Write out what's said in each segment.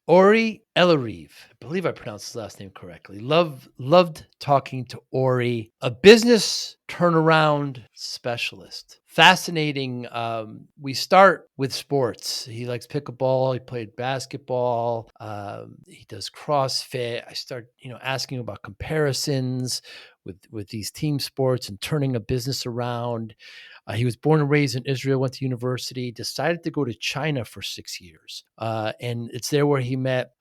Ori Elraviv. I believe I pronounced his last name correctly. Loved talking to Ori, a business turnaround specialist. Fascinating. We start with sports. He likes pickleball. He played basketball. He does CrossFit. I start, asking about comparisons with these team sports and turning a business around. He was born and raised in Israel, went to university, decided to go to China for 6 years. And it's there where he met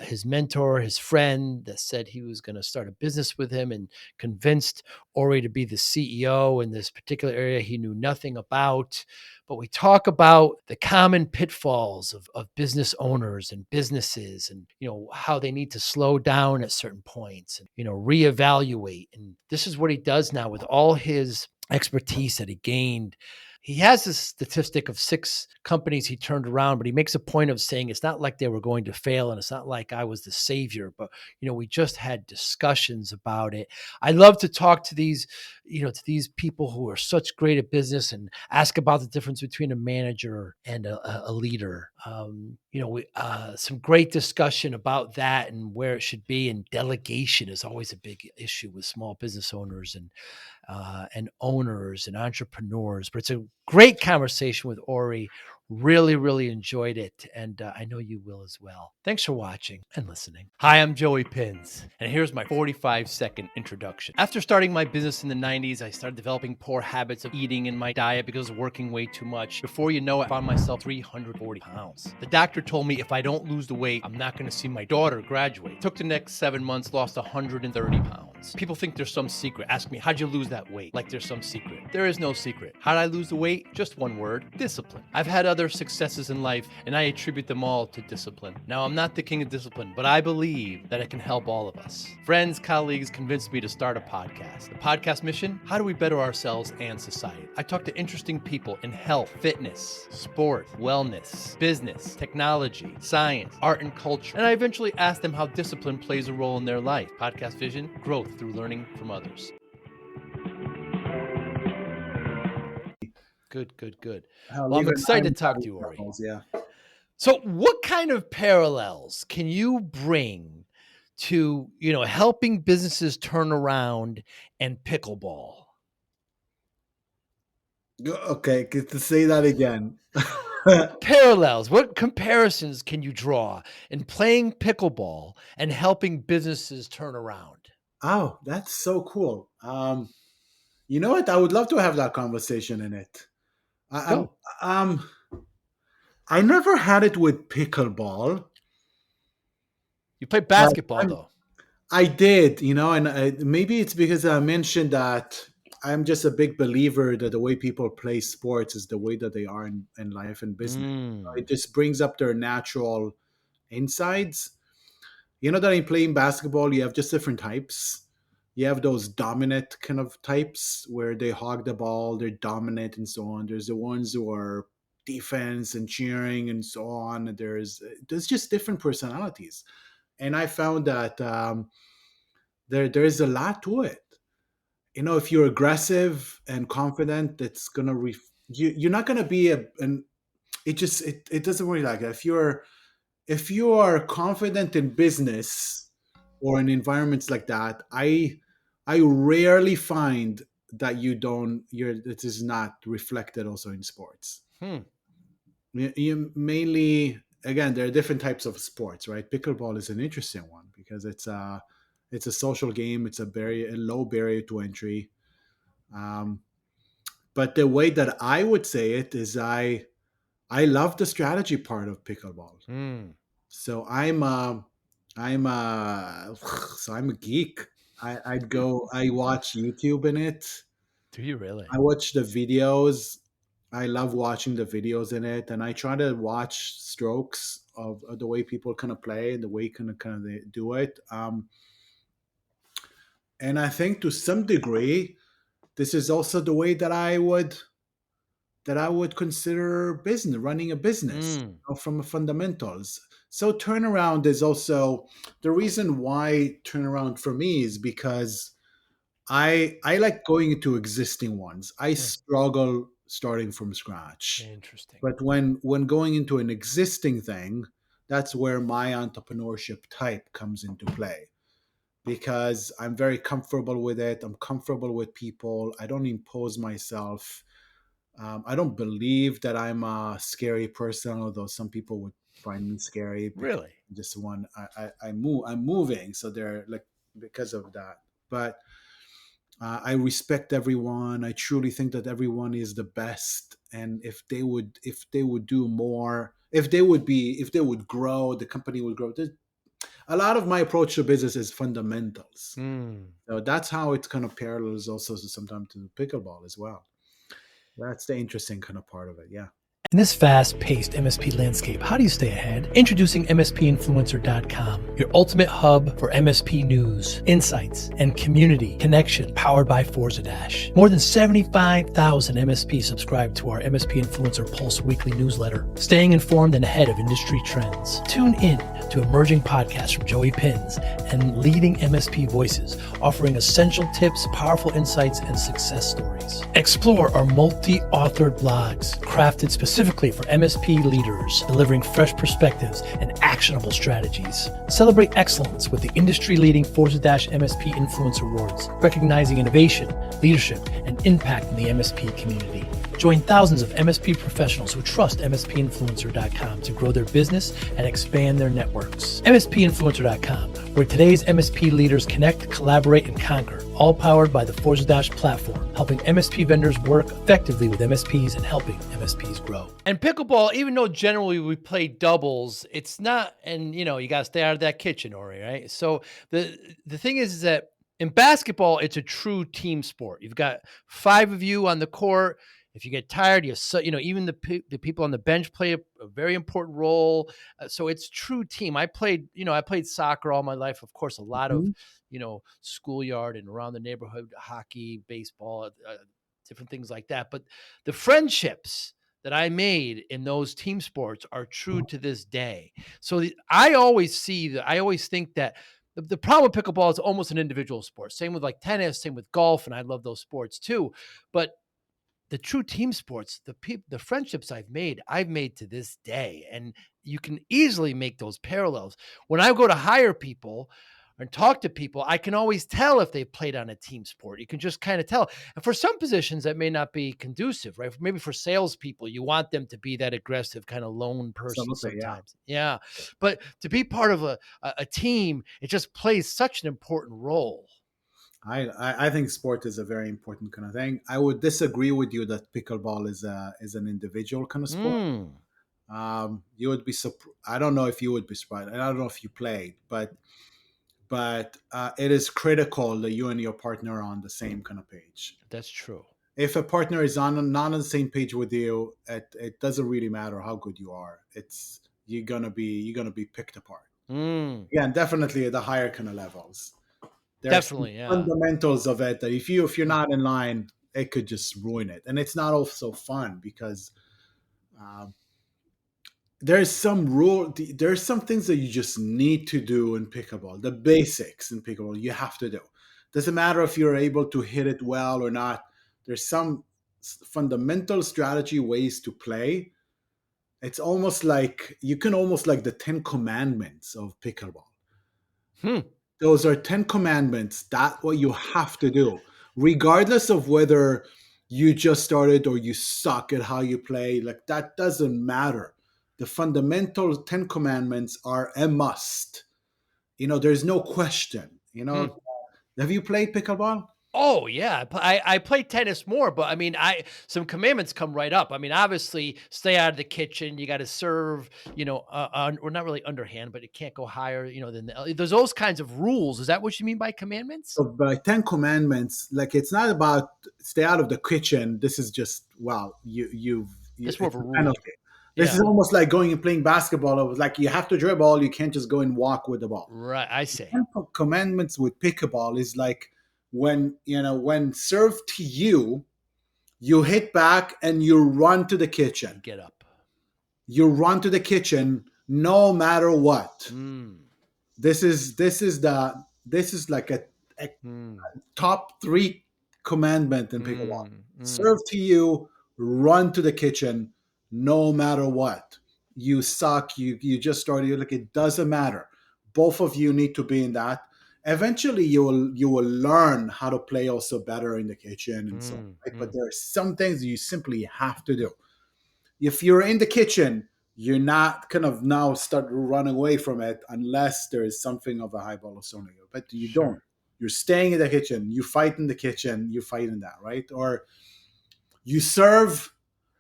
his mentor, his friend that said he was going to start a business with him and convinced Ori to be the CEO in this particular area he knew nothing about. But we talk about the common pitfalls of business owners and businesses and, how they need to slow down at certain points and, reevaluate. And this is what he does now with all his expertise that he gained. He has this statistic of 6 companies he turned around, but he makes a point of saying it's not like they were going to fail and it's not like I was the savior, but we just had discussions about it. I love to talk to these, to these people who are such great at business and ask about the difference between a manager and a leader. Some great discussion about that and where it should be. And delegation is always a big issue with small business owners and owners and entrepreneurs. But it's a great conversation with Ori. Really, really enjoyed it. And I know you will as well. Thanks for watching and listening. Hi, I'm Joey Pinz. And here's my 45-second introduction. After starting my business in the 90s, I started developing poor habits of eating in my diet because I was working way too much. Before you know it, I found myself 340 pounds. The doctor told me if I don't lose the weight, I'm not going to see my daughter graduate. Took the next 7 months, lost 130 pounds. People think there's some secret. Ask me, how'd you lose that weight? Like there's some secret. There is no secret. How'd I lose the weight? Just one word, discipline. I've had other successes in life, and I attribute them all to discipline. Now, I'm not the king of discipline, but I believe that it can help all of us. Friends, colleagues convinced me to start a podcast. The podcast mission? How do we better ourselves and society? I talk to interesting people in health, fitness, sport, wellness, business, technology, science, art, and culture. And I eventually ask them how discipline plays a role in their life. Podcast vision, growth through learning from others. Good. Well, I'm excited to talk to you, Ori. Yeah. So what kind of parallels can you bring to, helping businesses turn around and pickleball? Okay, get to say that again. Parallels, what comparisons can you draw in playing pickleball and helping businesses turn around? Oh, that's so cool. You know what? I would love to have that conversation in it. Let's I, I'm go. I never had it with pickleball. You play But basketball, though. I did, and maybe it's because I mentioned that I'm just a big believer that the way people play sports is the way that they are in life and business. It just brings up their natural insides. You know that in playing basketball, you have just different types. You have those dominant kind of types where they hog the ball, they're dominant and so on. There's the ones who are defense and cheering and so on. There's just different personalities, and I found that there's a lot to it. If you're aggressive and confident, that's gonna you're not gonna be an it doesn't work like that. If you are confident in business or in environments like that, I rarely find that it is not reflected also in sports. Hmm. You mainly, again, there are different types of sports, right? Pickleball is an interesting one because it's a social game. It's a low barrier to entry. Um, but the way that I would say it is I love the strategy part of pickleball. Hmm. So I'm a geek. I watch YouTube in it. Do you really? I watch the videos. I love watching the videos in it, and I try to watch strokes of the way people kind of play and the way kind of they do it. And I think to some degree, this is also the way that I would consider business, running a business, Hmm. from fundamentals. So turnaround is also the reason why turnaround for me is because I like going into existing ones. I Hmm. struggle starting from scratch. Interesting. But when going into an existing thing, that's where my entrepreneurship type comes into play, because I'm very comfortable with it. I'm comfortable with people. I don't impose myself. I don't believe that I'm a scary person, although some people would find me scary because Really? I'm just one. I'm moving, so they're like, because of that. But I respect everyone. I truly think that everyone is the best, and if they would do more, if they would grow, the company would grow. A lot of my approach to business is fundamentals. Hmm. So that's how it kind of parallels also sometimes to pickleball as well. That's the interesting kind of part of it. Yeah. In this fast paced MSP landscape, how do you stay ahead? Introducing MSPinfluencer.com, your ultimate hub for MSP news, insights, and community connection powered by Forza Dash. More than 75,000 MSPs subscribe to our MSP Influencer Pulse weekly newsletter, staying informed and ahead of industry trends. Tune in to emerging podcasts from Joey Pinz and leading MSP voices, offering essential tips, powerful insights, and success stories. Explore our multi-authored blogs, crafted specifically for MSP leaders, delivering fresh perspectives and actionable strategies. Celebrate excellence with the industry-leading Forza MSP Influencer Awards, recognizing innovation, leadership, and impact in the MSP community. Join thousands of MSP professionals who trust MSPinfluencer.com to grow their business and expand their networks. MSPinfluencer.com, where today's MSP leaders connect, collaborate, and conquer, all powered by the Forza platform, helping MSP vendors work effectively with MSPs and helping MSPs grow. And pickleball, even though generally we play doubles, it's not, and you got to stay out of that kitchen, Ori, right? So the thing is that in basketball, it's a true team sport. You've got 5 of you on the court. If you get tired, even the people on the bench play a very important role. So it's true team. I played soccer all my life. Of course, a lot of, Mhm. schoolyard and around the neighborhood, hockey, baseball, different things like that. But the friendships that I made in those team sports are true to this day. So I always think that the problem with pickleball is almost an individual sport. Same with like tennis, same with golf, and I love those sports too. But the true team sports, the friendships I've made to this day, and you can easily make those parallels. When I go to hire people and talk to people, I can always tell if they've played on a team sport. You can just kind of tell. And for some positions, that may not be conducive, right? Maybe for salespeople, you want them to be that aggressive kind of lone person Absolutely. Yeah. sometimes. Yeah, but to be part of a team, it just plays such an important role. I think sport is a very important kind of thing. I would disagree with you that pickleball is an individual kind of sport. Mm, You would be I don't know if you would be surprised. I don't know if you played, but it is critical that you and your partner are on the same kind of page. that's true. If a partner is not on the same page with you, it doesn't really matter how good you are. It's you're gonna be picked apart. Mm, Yeah, and definitely at the higher kind of levels. There's some definitely, yeah. fundamentals of it that if you're not in line, it could just ruin it, and it's not also fun because uh, there's some things that you just need to do in pickleball. The basics in pickleball you have to do. Doesn't matter if you're able to hit it well or not. There's some fundamental strategy ways to play. It's almost like you can almost like the 10 commandments of pickleball. Hmm. Those are 10 commandments. That's what you have to do, regardless of whether you just started or you suck at how you play. Like, that doesn't matter. The fundamental 10 commandments are a must. There's no question. Hmm. Have you played pickleball? Oh yeah, I play tennis more, but I mean, I some commandments come right up. I mean, obviously, stay out of the kitchen. You got to serve, or not really underhand, but it can't go higher, than there's those kinds of rules. Is that what you mean by commandments? So by 10 commandments, like, it's not about stay out of the kitchen. This is just, well, That's more of it's a a rule. penalty. This is Yeah, almost like going and playing basketball. It was like you have to dribble. You can't just go and walk with the ball. right. I see. 10 commandments with pickleball is like when served to you, you hit back and you run to the kitchen. Get up. You run to the kitchen no matter what. Mm, This is like a mm, top three commandment in pickleball. mm, mm. Serve to you, run to the kitchen, no matter what. you suck, you just started, you're like, it doesn't matter. Both of you need to be in that. Eventually you will learn how to play also better in the kitchen and so on, Mm, right? But mm. there are some things you simply have to do. If you're in the kitchen, you're not kind of now start to run away from it unless there is something of a high ball of sonia. But you don't. Sure. You're staying in the kitchen. You fight in the kitchen. You fight in that, right? Or you serve.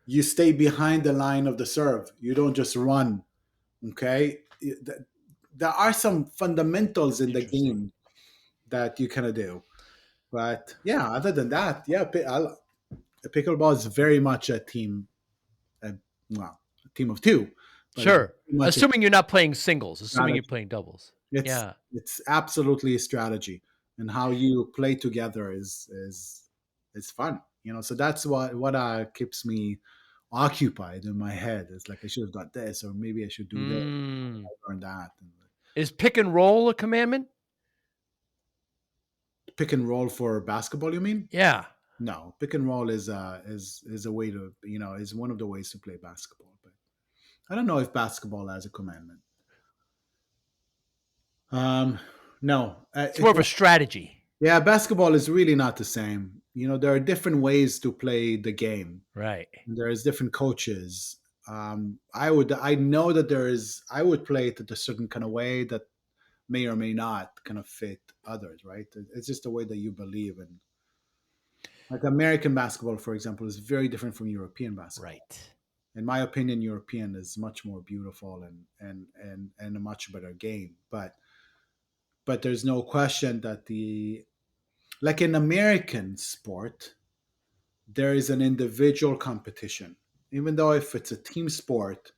You stay behind the line of the serve. You don't just run. Okay. There are some fundamentals in the Interesting. game that you kind of do. But yeah, other than that, yeah, pickleball is very much a team, a, well, a team of two, but it's Sure. very much a Assuming you're not playing singles, assuming you're strategy. playing doubles. It's Yeah. it's absolutely a strategy, and how you play together is fun. So that's what keeps me occupied in my head. It's like I should have done this, or maybe I should do this, Mm. or that. And Is pick and roll a commandment? pick and roll for basketball, you mean? Yeah. No, pick and roll is a way to is one of the ways to play basketball, but I don't know if basketball has a commandment. Um, no, It's more of a strategy. yeah, basketball is really not the same. There are different ways to play the game. Right. There's different coaches. I know that I would play it a certain kind of way that may or may not kind of fit others, right? It's just the way that you believe in. Like American basketball, for example, is very different from European basketball. Right. In my opinion, European is much more beautiful and a much better game. But there's no question that the like in American sport, there is an individual competition. Even though if it's a team sport,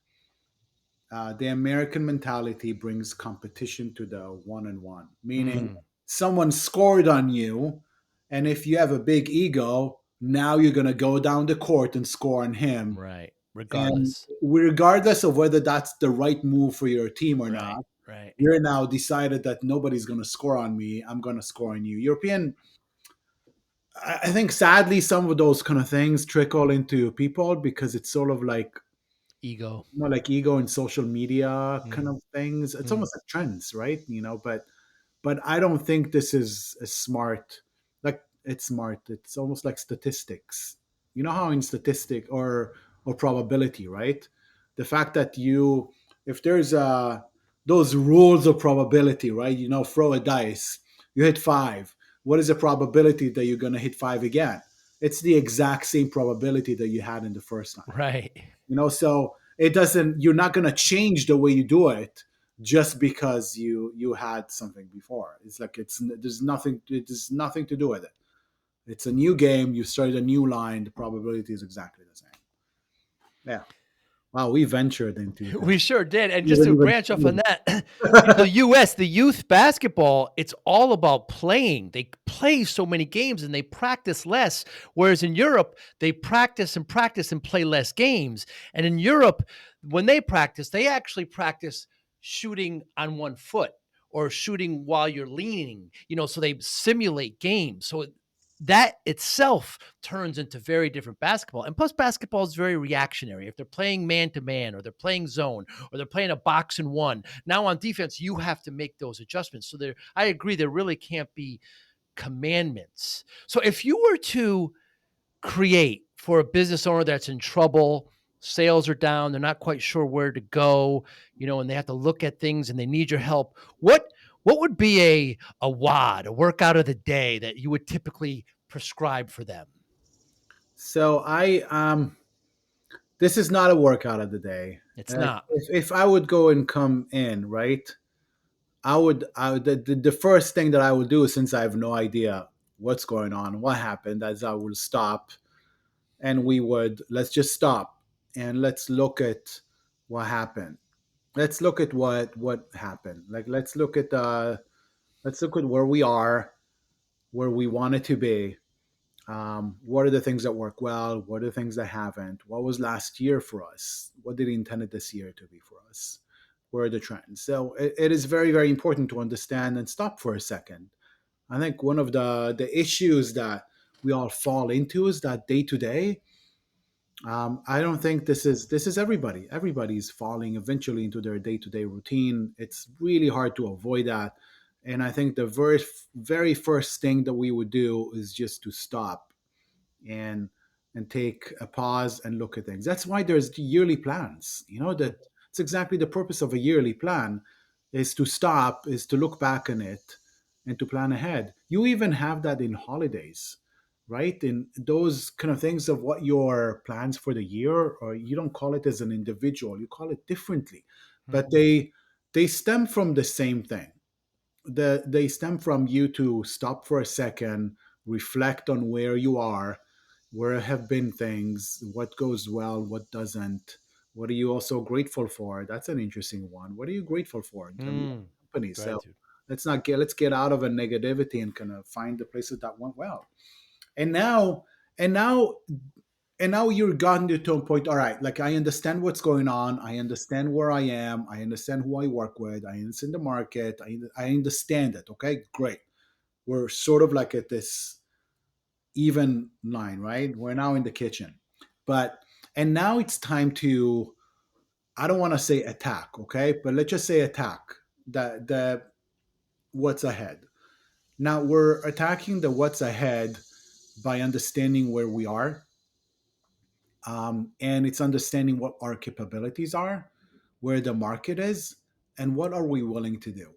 the American mentality brings competition to the one on one, meaning Mm. someone scored on you, and if you have a big ego, now you're going to go down the court and score on him. Right. And Regardless. regardless of whether that's the right move for your team or Right. not, Right. you're now decided that nobody's going to score on me. I'm going to score on you. European, I think sadly, some of those kind of things trickle into people because it's sort of like Ego. like ego and social media kind Mm. of things. It's Mm. almost like trends, right? But I don't think this is a smart. Like it's smart. It's almost like statistics. You know how in statistic or probability, right? The fact that if there's those rules of probability, right? Throw a dice, you hit five. What is the probability that you're going to hit five again? It's the exact same probability that you had in the first time. Right. So it doesn't. You're not going to change the way you do it just because you had something before. It's like there's nothing to do with it. It's a new game. You started a new line. The probability is exactly the same. Yeah. Wow, we ventured into things. We sure did. And We just didn't to even branch off on plan that, the it. US, the youth basketball, it's all about playing. They play so many games and they practice less. Whereas in Europe, they practice and play less games. And in Europe, when they actually practice shooting on one foot or shooting while you're leaning, so they simulate games. So that itself turns into very different basketball. And plus, basketball is very reactionary. If they're playing man to man, or they're playing zone, or they're playing a box and one, now on defense, you have to make those adjustments. So I agree, there really can't be commandments. So if you were to create for a business owner that's in trouble, sales are down, they're not quite sure where to go, and they have to look at things and they need your help, what would be a WOD, a workout of the day that you would typically prescribe for them? So this is not a workout of the day. It's not. If I would go and come in, right, the first thing that I would do, since I have no idea what's going on, what happened, as I would stop, and let's just stop and let's look at what happened. Let's look at what happened. Like let's look at where we are, where we want it to be. What are the things that work well? What are the things that haven't? What was last year for us? What did he intended this year to be for us? Where are the trends? So it is very, very important to understand and stop for a second. I think one of the issues that we all fall into is that day to day, I don't think this is everybody. Everybody's falling eventually into their day to day routine. It's really hard to avoid that, and I think the very first thing that we would do is just to stop and take a pause and look at things. That's why there's yearly plans. You know that it's exactly the purpose of a yearly plan is to stop, is to look back on it and to plan ahead. You even have that in holidays, right? In those kind of things of what your plans for the year, or you don't call it as an individual, you call it differently, Hmm. but they stem from the same thing. They stem from you to stop for a second, reflect on where you are, where have been things, what goes well, what doesn't, what are you also grateful for. That's an interesting one. What are you grateful for in terms of Hmm. company? So Gratitude. let's get out of a negativity and kind of find the places that went well. And now and now and now you're gotten to a point, all right, like I understand what's going on, I understand where I am, I understand who I work with, I understand the market, I understand it. Okay, great. We're sort of like at this even line, right? We're now in the kitchen. But and now it's time to, I don't want to say attack, okay, but let's just say attack the what's ahead. Now we're attacking the what's ahead by understanding where we are, and it's understanding what our capabilities are, where the market is, and what are we willing to do.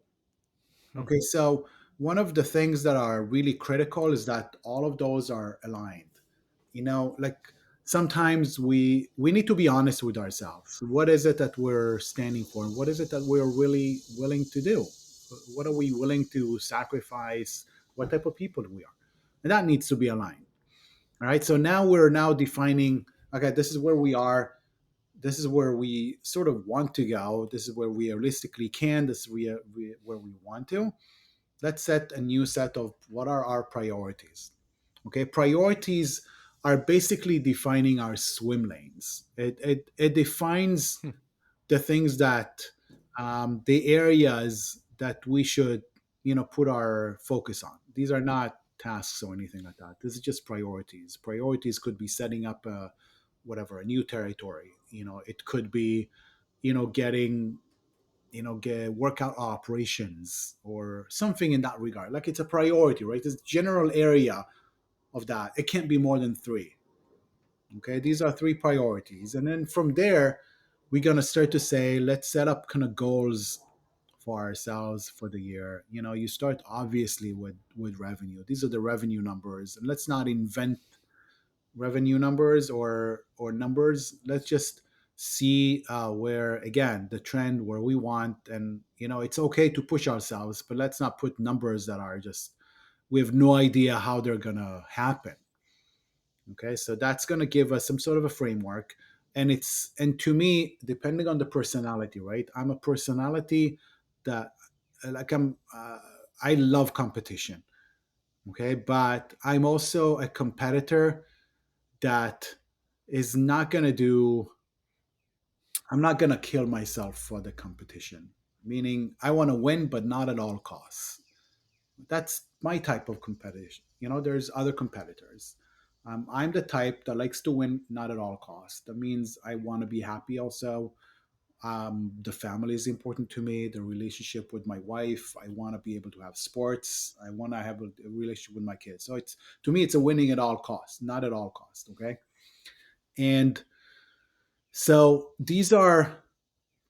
Hmm. Okay, so one of the things that are really critical is that all of those are aligned. Like sometimes we need to be honest with ourselves. What is it that we're standing for? What is it that we're really willing to do? What are we willing to sacrifice? What type of people we are? And that needs to be aligned. All right, so now we're now defining, okay, this is where we are, this is where we sort of want to go, this is where we realistically can, this is where we want to. Let's set a new set of what are our priorities. Okay, priorities are basically defining our swim lanes. It defines Hmm. the things that, the areas that we should, put our focus on. These are not tasks or anything like that. This is just priorities. Priorities could be setting up a whatever, a new territory. It could be, getting, get workout operations or something in that regard. Like it's a priority, right? This general area of that. It can't be more than three. Okay, these are three priorities, and then from there, we're gonna start to say, let's set up kind of goals for ourselves for the year. You start obviously with revenue. These are the revenue numbers, and let's not invent revenue numbers or numbers. Let's just see where again the trend where we want, and it's okay to push ourselves, but let's not put numbers that are just, we have no idea how they're gonna happen. Okay, so that's gonna give us some sort of a framework. And to me, depending on the personality, right? I'm a personality that, like, I love competition. Okay, but I'm also a competitor that is not going to do, I'm not going to kill myself for the competition. Meaning I want to win but not at all costs. That's my type of competition. There's other competitors. I'm the type that likes to win not at all costs. That means I want to be happy also. The family is important to me, the relationship with my wife. I want to be able to have sports. I want to have a relationship with my kids. So it's, to me, it's a winning at all costs, not at all costs. Okay. And so these are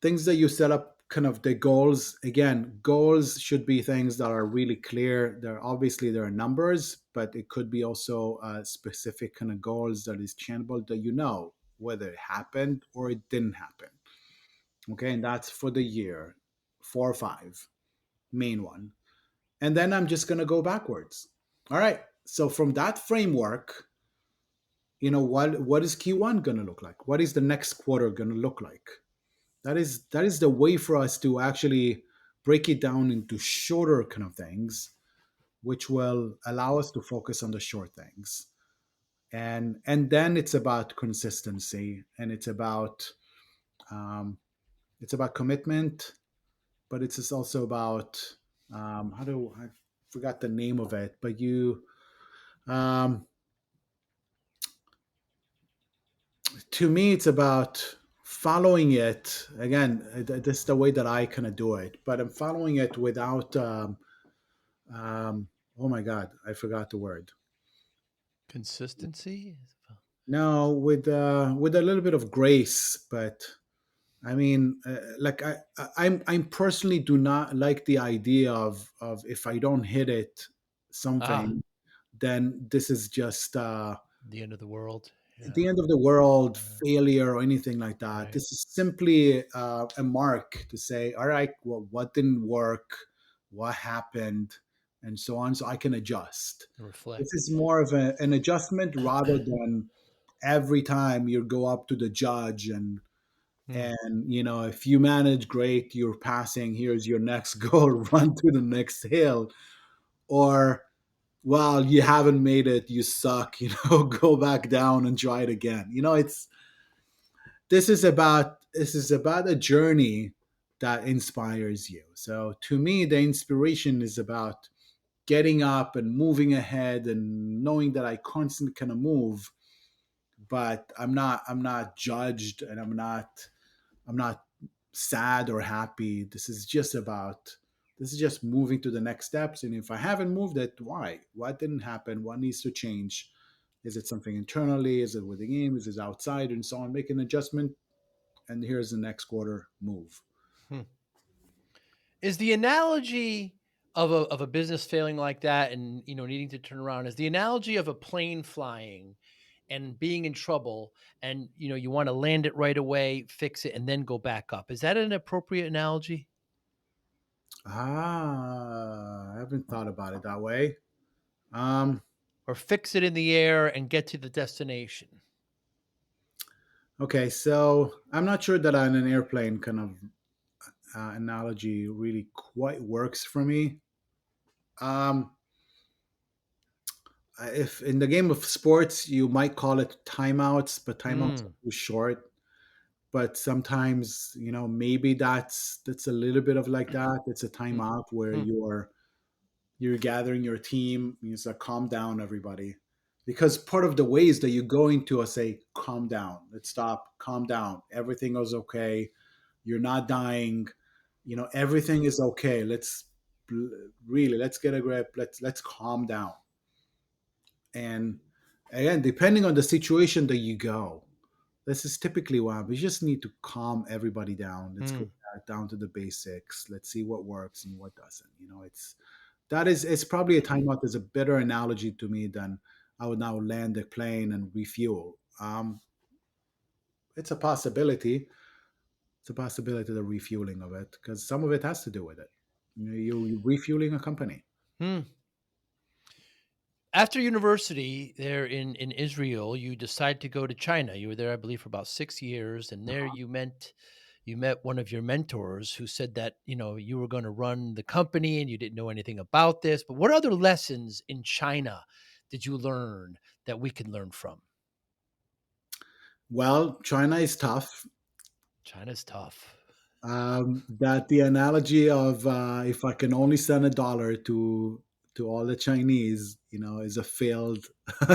things that you set up, kind of the goals. Again, goals should be things that are really clear. There are numbers, but it could be also specific kind of goals that is changeable, that whether it happened or it didn't happen. Okay, and that's for the year, 4 or 5, main one. And then I'm just gonna go backwards. All right. So from that framework, what is Q1 gonna look like? What is the next quarter gonna look like? That is the way for us to actually break it down into shorter kind of things, which will allow us to focus on the short things. And then it's about consistency, and um, it's about commitment, but it's just also about, how do I forgot the name of it, but um, To me, it's about following it. Again, this is the way that I kind of do it, but I'm following it without. Um, oh my God, I forgot the word. Consistency? No, with a little bit of grace, but I mean, like I'm personally do not like the idea of if I don't hit it Ah, something, then this is just the end of the world. Yeah. the end of the world, Yeah. failure, or anything like that. Right. This is simply a mark to say, all right, well, what didn't work, what happened, and so on, so I can adjust. This Reflect. is more of an adjustment rather than every time you go up to the judge Hmm. and if you manage, great, you're passing, here's your next goal, run to the next hill. Or, well, you haven't made it, you suck, go back down and try it again. It's this is about a journey that inspires you. So to me, the inspiration is about getting up and moving ahead and knowing that I constantly kind of move, but I'm not judged, and I'm not sad or happy. This is just moving to the next steps. And if I haven't moved it, why? What didn't happen? What needs to change? Is it something internally? Is it with the game? Is it outside? And so on. Make an adjustment, and here's the next quarter move. Hmm. Is the analogy of a business failing like that and needing to turn around is the analogy of a plane flying and being in trouble and you want to land it right away, fix it, and then go back up. Is that an appropriate analogy? I haven't thought about it that way. Um, Or fix it in the air and get to the destination? okay, so I'm not sure that on an airplane kind of analogy really quite works for me. Um, if in the game of sports, you might call it timeouts, but timeouts are Mm, too short. But sometimes, maybe that's a little bit of like that. It's a mm, timeout where mm, you're gathering your team. You say, calm down, everybody, because part of the ways that you go into a say, calm down, let's stop, calm down, everything is okay, you're not dying, everything is okay. Let's get a grip. Let's calm down. And again, depending on the situation that you go, this is typically why we just need to calm everybody down. Let's go mm, back down to the basics. Let's see what works and what doesn't. It's probably a timeout is a better analogy to me than I would now land the plane and refuel. It's a possibility. It's a possibility the refueling of it because some of it has to do with it. You're refueling a company. mm. After university there in Israel, you decided to go to China. You were there, I believe, for about 6 years, and there you met one of your mentors who said that you were going to run the company and you didn't know anything about this. But what other lessons in China did you learn that we can learn from? Well, China is tough. China's tough. That the analogy of if I can only send $1 to all the Chinese, is a failed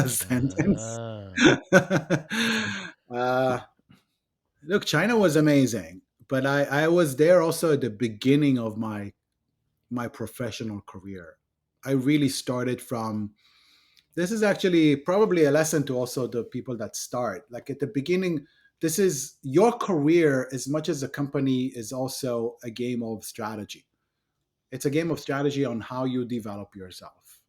sentence. Ah, uh, Look, China was amazing, but I was there also at the beginning of my professional career. I really started from. This is actually probably a lesson to also the people that start. Like at the beginning, this is your career as much as a company is also a game of strategy. It's a game of strategy on how you develop yourself.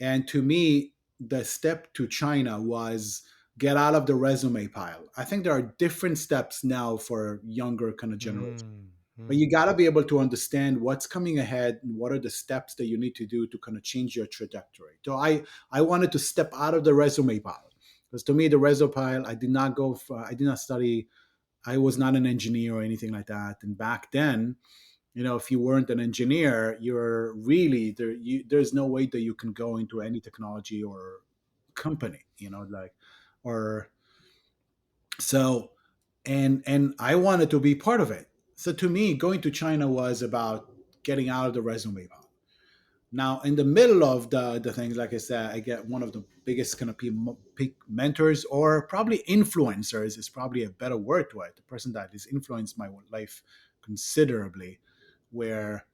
And to me, the step to China was get out of the resume pile. I think there are different steps now for younger kind of generation. mm, But you mm, got to be able to understand what's coming ahead and what are the steps that you need to do to kind of change your trajectory. So I wanted to step out of the resume pile because to me the resume pile I did not study. I was not an engineer or anything like that. And back then, if you weren't an engineer, you're really there. There's no way that you can go into any technology or company. Like or so, and I wanted to be part of it. So to me, going to China was about getting out of the resume pile. Now, in the middle of the things, like I said, I get one of the biggest kind of peak mentors, or probably influencers is probably a better word to it. The person that has influenced my life considerably, where,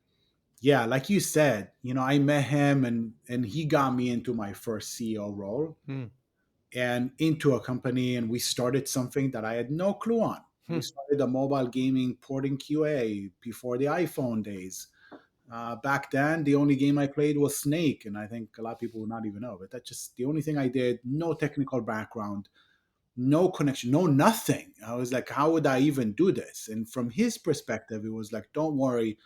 yeah, like you said, I met him, and he got me into my first CEO role Hmm. and into a company, and we started something that I had no clue on. Hmm. We started a mobile gaming porting QA before the iPhone days. Back then, the only game I played was Snake, and I think a lot of people would not even know. But that's just the only thing I did. No technical background, no connection, no nothing. I was like, how would I even do this? And from his perspective, it was like, don't worry,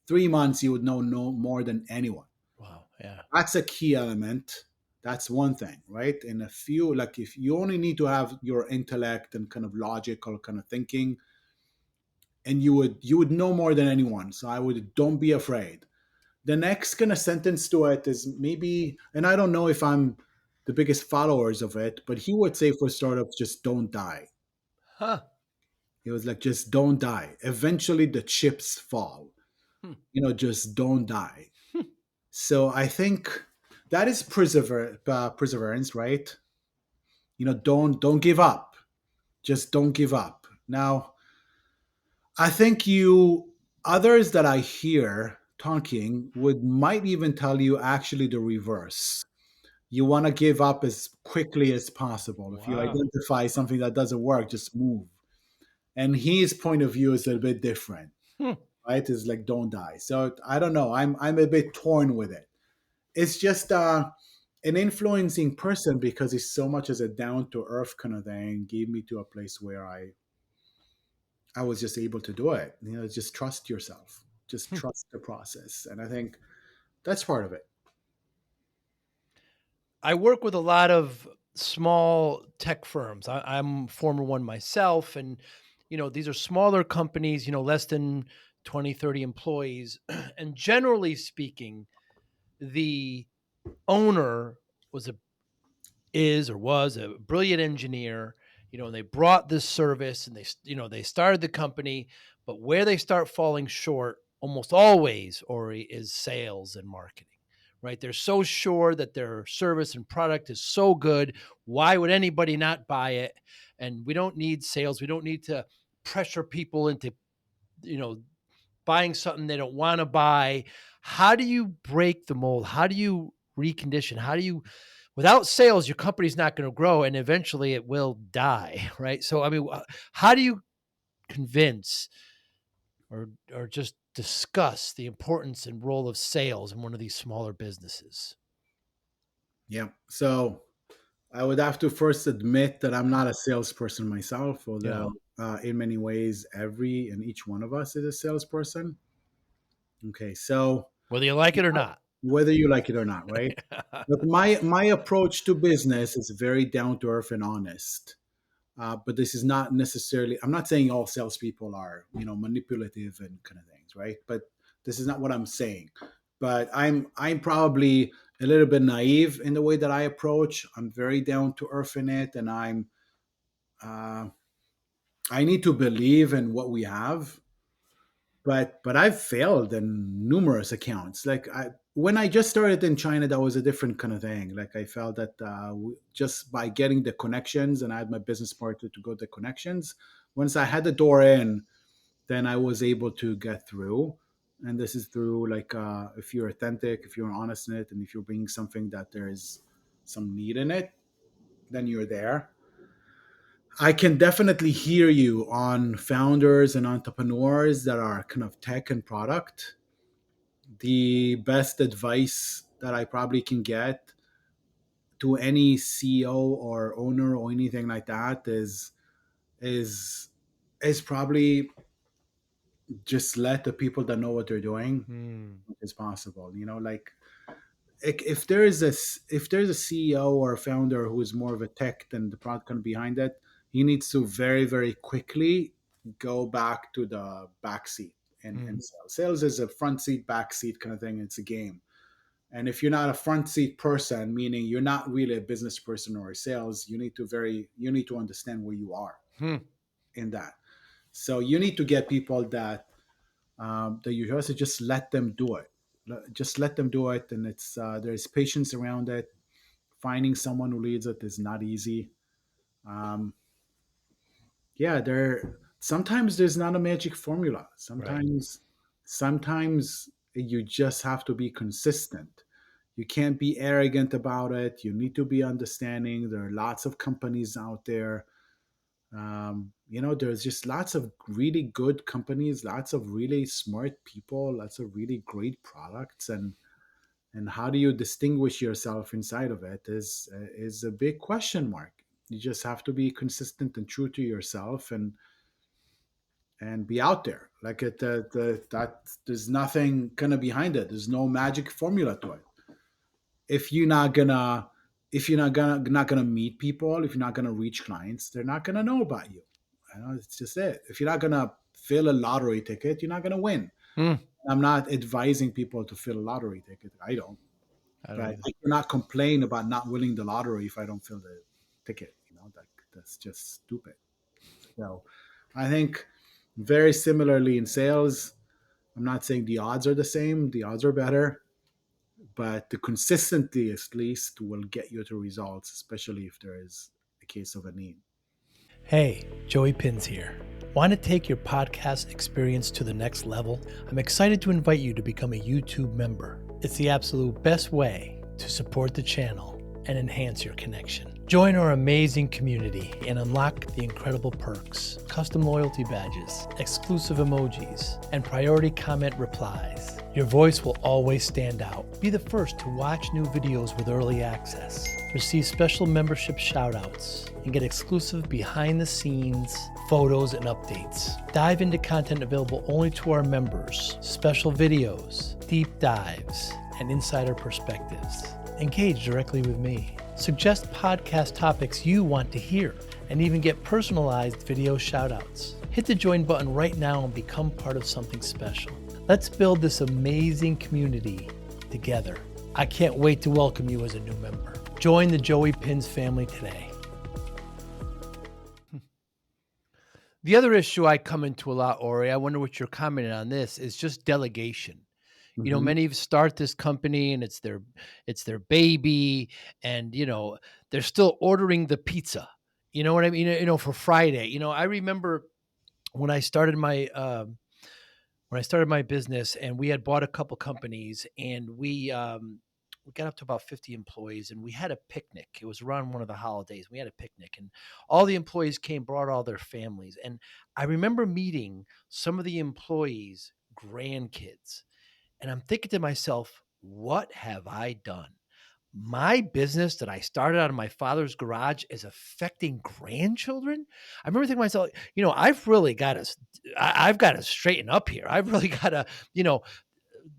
3 months you would know no more than anyone. Wow. Yeah. That's a key element. That's one thing, right? And a few, like if you only need to have your intellect and kind of logical kind of thinking, and you would know more than anyone. So I would, don't be afraid. The next kind of sentence to it is maybe, and I don't know if I'm the biggest followers of it, but he would say for startups, just don't die. Huh. He was like, just don't die. Eventually the chips fall. Hmm. Just don't die. So I think that is perseverance, right? Don't give up. Just don't give up. Now, I think you others that I hear talking would might even tell you actually the reverse. You want to give up as quickly as possible. If you Wow. identify something that doesn't work, just move. And his point of view is a bit different, Hmm. right? Is like don't die. So I don't know. I'm a bit torn with it. It's just an influencing person because he's so much as a down to earth kind of thing gave me to a place where I was just able to do it. Just trust yourself. Just Hmm. trust the process. And I think that's part of it. I work with a lot of small tech firms. I'm a former one myself. And, these are smaller companies, less than 20, 30 employees. And generally speaking, the owner was a is or was a brilliant engineer, and they brought this service and they started the company, but where they start falling short almost always, Ori, is sales and marketing. Right? They're so sure that their service and product is so good. Why would anybody not buy it? And we don't need sales. We don't need to pressure people into, you know, buying something they don't want to buy. How do you break the mold? How do you recondition? How do you, without sales, your company's not going to grow and eventually it will die, right? So, I mean, how do you convince or just discuss the importance and role of sales in one of these smaller businesses? Yeah. So I would have to first admit that I'm not a salesperson myself, Yeah. although in many ways, every and each one of us is a salesperson. Okay. So Whether you like it or not. whether you like it or not, right? But my approach to business is very down to earth and honest. But this is not necessarily. I'm not saying all salespeople are, manipulative and kind of things, right? But this is not what I'm saying. But I'm probably a little bit naive in the way that I approach. I'm very down to earth in it, and uh, I need to believe in what we have. But I've failed in numerous accounts. Like when I just started in China, that was a different kind of thing. Like I felt that just by getting the connections, and I had my business partner to go the connections. Once I had the door in, then I was able to get through. And this is through like if you're authentic, if you're honest in it, and if you're bringing something that there is some need in it, then you're there. I can definitely hear you on founders and entrepreneurs that are kind of tech and product. The best advice that I probably can get to any CEO or owner or anything like that is is probably just let the people that know what they're doing Hmm. as possible. Like if there is if there's a CEO or a founder who is more of a tech than the product kind of behind it, he needs to very very quickly go back to the back seat Hmm. and sales. Sales is a front seat back seat kind of thing. It's a game. And if you're not a front seat person, meaning you're not really a business person or a sales, you need to understand where you are Hmm. in that. So you need to get people that you just let them do it. Just let them do it, and there's patience around it. Finding someone who leads it is not easy. Um, yeah, there sometimes there's not a magic formula. Right. Sometimes you just have to be consistent. You can't be arrogant about it. You need to be understanding. There are lots of companies out there. There's just lots of really good companies, lots of really smart people, lots of really great products, and how do you distinguish yourself inside of it is a big question mark. You just have to be consistent and true to yourself, and be out there. Like that, there's nothing kind of behind it. There's no magic formula to it. If you're not gonna, if you're not gonna meet people, if you're not gonna reach clients, they're not gonna know about you. It's just it. If you're not gonna fill a lottery ticket, you're not gonna win. Hmm. I'm not advising people to fill a lottery ticket. I don't. I don't But either. I cannot complain about not winning the lottery if I don't fill the ticket. That's just stupid. So I think very similarly in sales, I'm not saying the odds are the same, the odds are better, but the consistency at least will get you to results, especially if there is a case of a need. Hey, Joey Pinz here. Want to take your podcast experience to the next level? I'm excited to invite you to become a YouTube member. It's the absolute best way to support the channel and enhance your connection. Join our amazing community and unlock the incredible perks, custom loyalty badges, exclusive emojis, and priority comment replies. Your voice will always stand out. Be the first to watch new videos with early access, receive special membership shoutouts, and get exclusive behind the scenes photos and updates. Dive into content available only to our members, special videos, deep dives, and insider perspectives. Engage directly with me. Suggest podcast topics you want to hear, and even get personalized video shoutouts. Hit the join button right now and become part of something special. Let's build this amazing community together. I can't wait to welcome you as a new member. Join the Joey Pinz family today. The other issue I come into a lot, Ori, I wonder what you're commenting on this, is just delegation. Hmm. Many start this company and it's their baby, and they're still ordering the pizza. You know what I mean? For Friday. I remember when I started my business, and we had bought a couple companies, and we got up to about 50 employees, and we had a picnic. It was around one of the holidays. We had a picnic, and all the employees came, brought all their families. And I remember meeting some of the employees' grandkids. And I'm thinking to myself, what have I done? My business that I started out of my father's garage is affecting grandchildren. I remember thinking to myself, I've really got to, I've got to straighten up here. I've really got to, you know,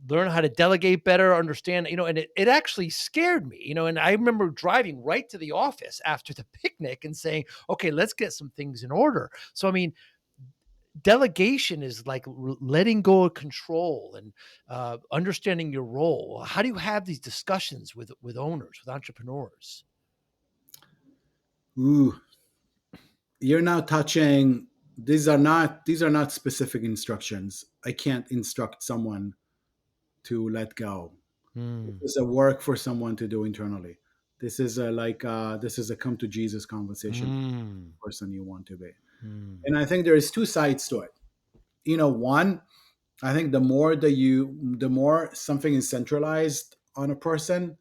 learn how to delegate better, understand, and it actually scared me, and I remember driving right to the office after the picnic and saying, okay, let's get some things in order. So, I mean, delegation is like letting go of control and understanding your role. How do you have these discussions with owners, with entrepreneurs? Ooh, you're now touching. These are not specific instructions. I can't instruct someone to let go. This Hmm. is a work for someone to do internally. This is a come to Jesus conversation for Hmm. the person you want to be. Hmm. And I think there is two sides to it. One, I think the more something is centralized on a person,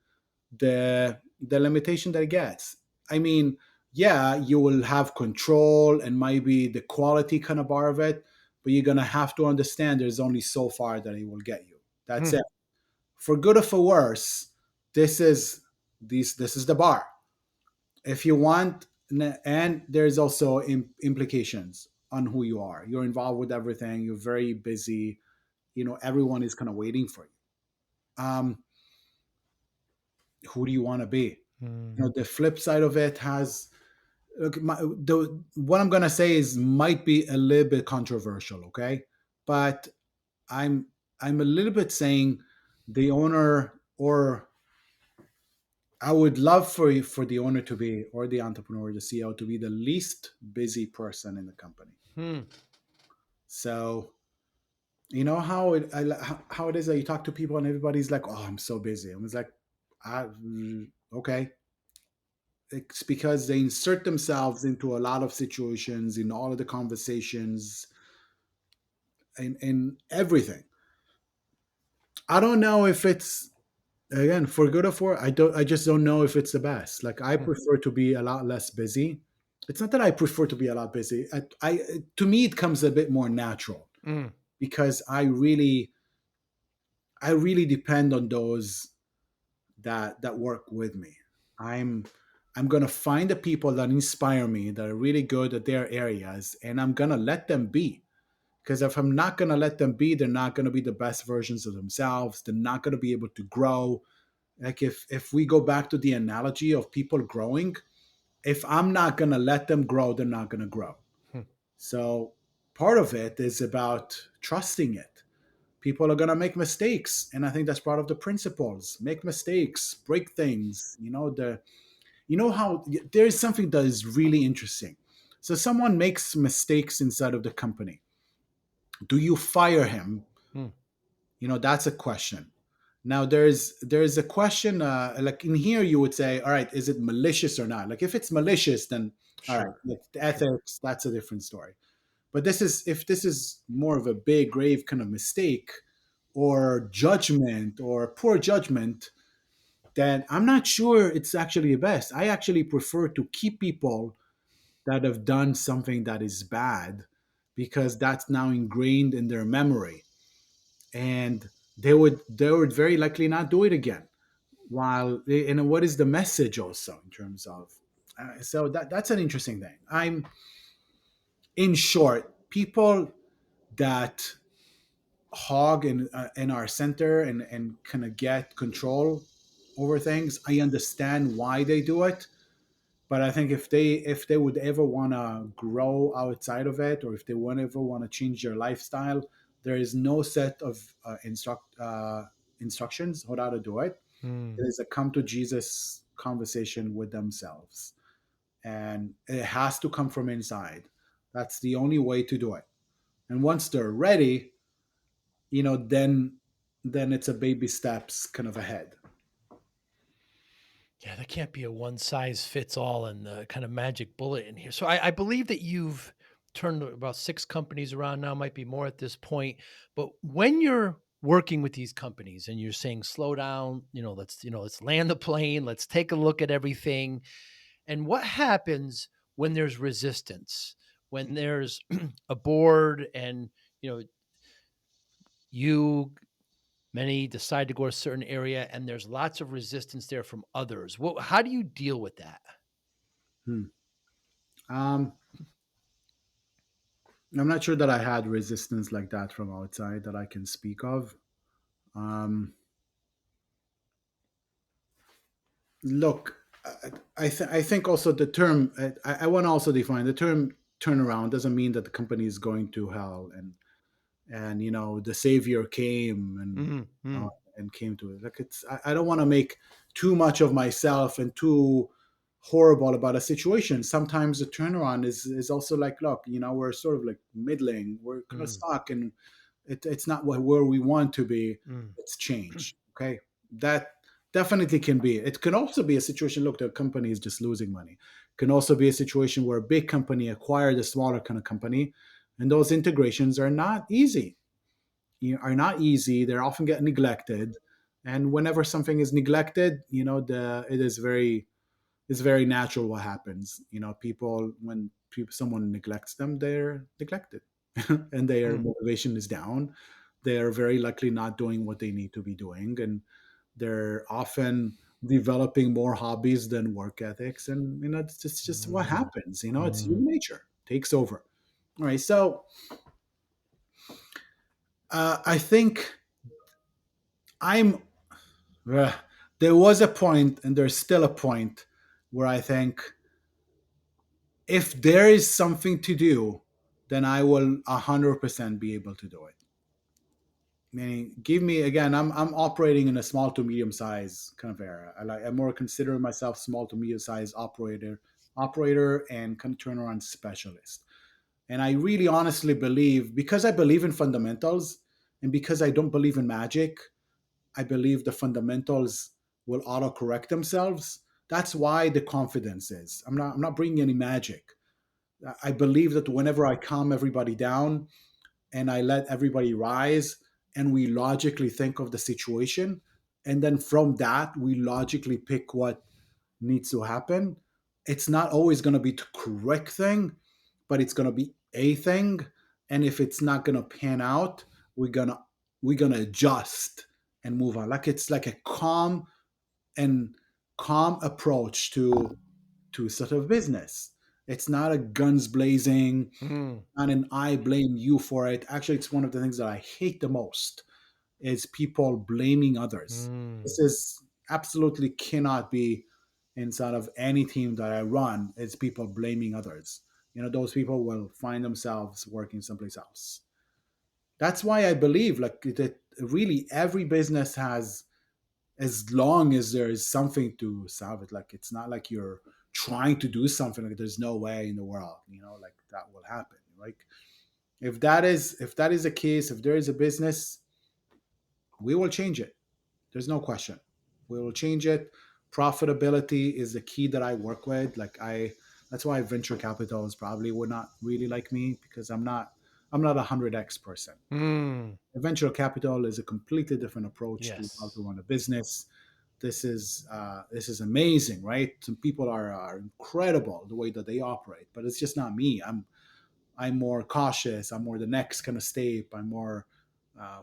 the limitation that it gets. I mean, yeah, you will have control and maybe the quality kind of bar of it, but you're gonna have to understand there's only so far that it will get you. That's Hmm. it. For good or for worse, this is this is the bar. If you want, and there's also implications on who you are. You're involved with everything. You're very busy. Everyone is kind of waiting for you. Who do you want to be? Hmm. The flip side of it has, look, what I'm gonna say is might be a little bit controversial, okay? But I'm I'm a little bit saying the owner, or I would love for the owner to be, or the entrepreneur, the CEO, to be the least busy person in the company. Hmm. So You know how how it is that you talk to people and everybody's like, "Oh, I'm so busy." I was like, okay." It's because they insert themselves into a lot of situations in all of the conversations and everything. I don't know if it's, again, for good or for, I just don't know if it's the best. Like, I Hmm. prefer to be a lot less busy. It's not that I prefer to be a lot busy. To me it comes a bit more natural Mm. because I really depend on those that work with me. I'm I'm gonna find the people that inspire me, that are really good at their areas, and I'm gonna let them be. Because if I'm not gonna let them be, they're not gonna be the best versions of themselves. They're not gonna be able to grow. Like, if we go back to the analogy of people growing, if I'm not gonna let them grow, they're not gonna grow. Hmm. So part of it is about trusting it. People are going to make mistakes, and I think that's part of the principles. Make mistakes, break things. How there is something that is really interesting. So someone makes mistakes inside of the company. Do you fire him? Hmm. That's a question. Now there's a question, like in here you would say, all right, is it malicious or not? Like, if it's malicious, then all right, Sure. like the Sure. ethics, that's a different story. But if this is more of a big grave kind of mistake or judgment or poor judgment, then I'm not sure it's actually the best. I actually prefer to keep people that have done something that is bad, because that's now ingrained in their memory, and they would very likely not do it again. While, and what is the message also in terms of, so that's an interesting thing. I'm In short, people that hog in our center and kind of get control over things, I understand why they do it. But I think if they would ever want to grow outside of it, or if they would ever want to change their lifestyle, there is no set of instructions on how to do it. It Hmm. is a come to Jesus conversation with themselves, and it has to come from inside. That's the only way to do it. And once they're ready, then it's a baby steps kind of ahead. Yeah, there can't be a one size fits all and the kind of magic bullet in here. So I believe that you've turned about 6 companies around now, might be more at this point. But when you're working with these companies and you're saying, slow down, let's land the plane, let's take a look at everything. And what happens when there's resistance, when there's a board and, you know, you many decide to go a certain area and there's lots of resistance there from others. How do you deal with that? Hmm. um, I'm not sure that I had resistance like that from outside that I can speak of. um, Look, I think also the term, I want to also define the term turnaround doesn't mean that the company is going to hell, and the savior came Mhm, uh, mm, and came to it. Like, I don't want to make too much of myself and too horrible about a situation. Sometimes the turnaround is also like, look, we're sort of like middling, we're kind of mm, stuck, and it's not where we want to be. mm, It's change. Okay, that definitely can be. It can also be a situation. Look, the company is just losing money. It can also be a situation where a big company acquired a smaller kind of company, and those integrations are not easy. Are not easy. They're often get neglected, and whenever something is neglected, the it is very it's very natural what happens. People, when someone neglects them, they're neglected, and their mm, motivation is down. They're very likely not doing what they need to be doing, and they're often developing more hobbies than work ethics. And it's just what mm, happens. It's mm. human nature takes over. All right, so I think I'm. uh, there was a point, and there's still a point where I think if there is something to do, then I will 100% be able to do it. Meaning, give me again. I'm operating in a small to medium size kind of area. I'm more considering myself small to medium size operator, and kind of turnaround specialist. And I really honestly believe, because I believe in fundamentals, And because I don't believe in magic, I believe the fundamentals will auto correct themselves. That's why the confidence is. I'm not bringing any magic. I believe that whenever I calm everybody down and I let everybody rise and we logically think of the situation, and then from that we logically pick what needs to happen. It's not always going to be the correct thing, but it's going to be a thing. And if it's not going to pan out, we're going to adjust and move on. Like it's like a and calm approach to sort of business. It's not a guns blazing, Mm, not an I blame you for it. Actually, it's one of the things that I hate the most is people blaming others. mm, This is absolutely cannot be inside of any team that I run. It's people blaming others. Those people will find themselves working someplace else. That's why I believe like that really every business has, as long as there is something to solve it. Like it's not like you're trying to do something like there's no way in the world, like that will happen. Like if that is the case, if there is a business, we will change it. There's no question. We will change it. Profitability is the key that I work with. That's why venture capitals probably would not really like me because I'm not a 100x person. mm. Venture capital is a completely different approach to how to Yes. run a business. This is amazing, right? Some people are incredible the way that they operate, but it's just not me. I'm more cautious. I'm more the next kind of step. I'm more, uh,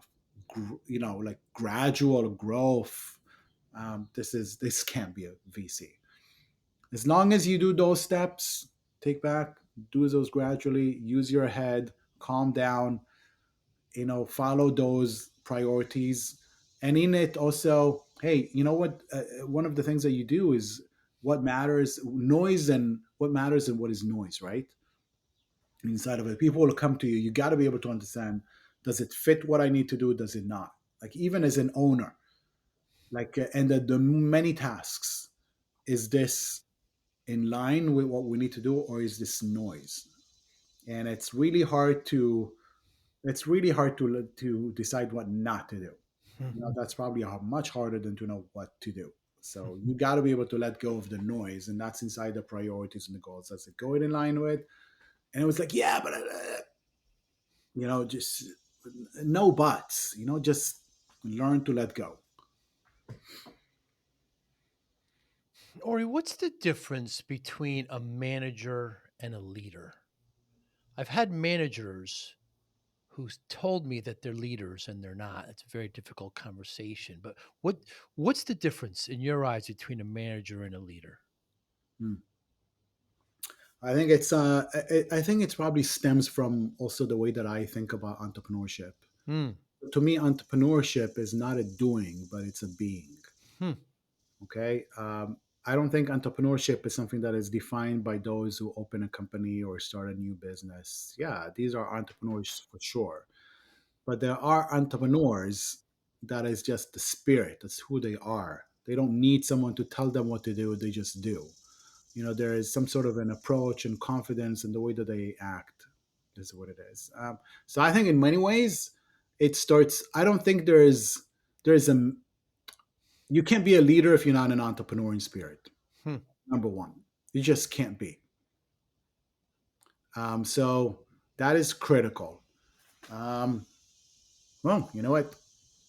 like gradual growth. This can't be a VC. As long as you do those steps, take back, do those gradually, use your head, calm down, follow those priorities. And in it also, hey, you know what? One of the things that you do is what matters, noise, and what matters and what is noise, right? Inside of it, people will come to you. You got to be able to understand, does it fit what I need to do? Does it not? Like, even as an owner, and the many tasks, is this in line with what we need to do, or is this noise? And it's really hard to decide what not to do. That's probably much harder than to know what to do. So you got to be able to let go of the noise, and that's inside the priorities and the goals. Does it go in line with? And it was like, yeah, but just no buts. Just learn to let go. Ori, what's the difference between a manager and a leader? I've had managers who's told me that they're leaders and they're not. It's a very difficult conversation. But what's the difference in your eyes between a manager and a leader? Hmm. I think it's probably stems from also the way that I think about entrepreneurship. Hmm. To me, entrepreneurship is not a doing, but it's a being. Hmm. Okay. I don't think entrepreneurship is something that is defined by those who open a company or start a new business. Yeah, these are entrepreneurs for sure. But there are entrepreneurs that is just the spirit. That's who they are. They don't need someone to tell them what to do. They just do. There is some sort of an approach and confidence in the way that they act, is what it is. So I think in many ways it starts. I don't think there's a you can't be a leader if you're not an entrepreneur in spirit. Hmm. Number one, you just can't be. So that is critical. Um, well, you know what?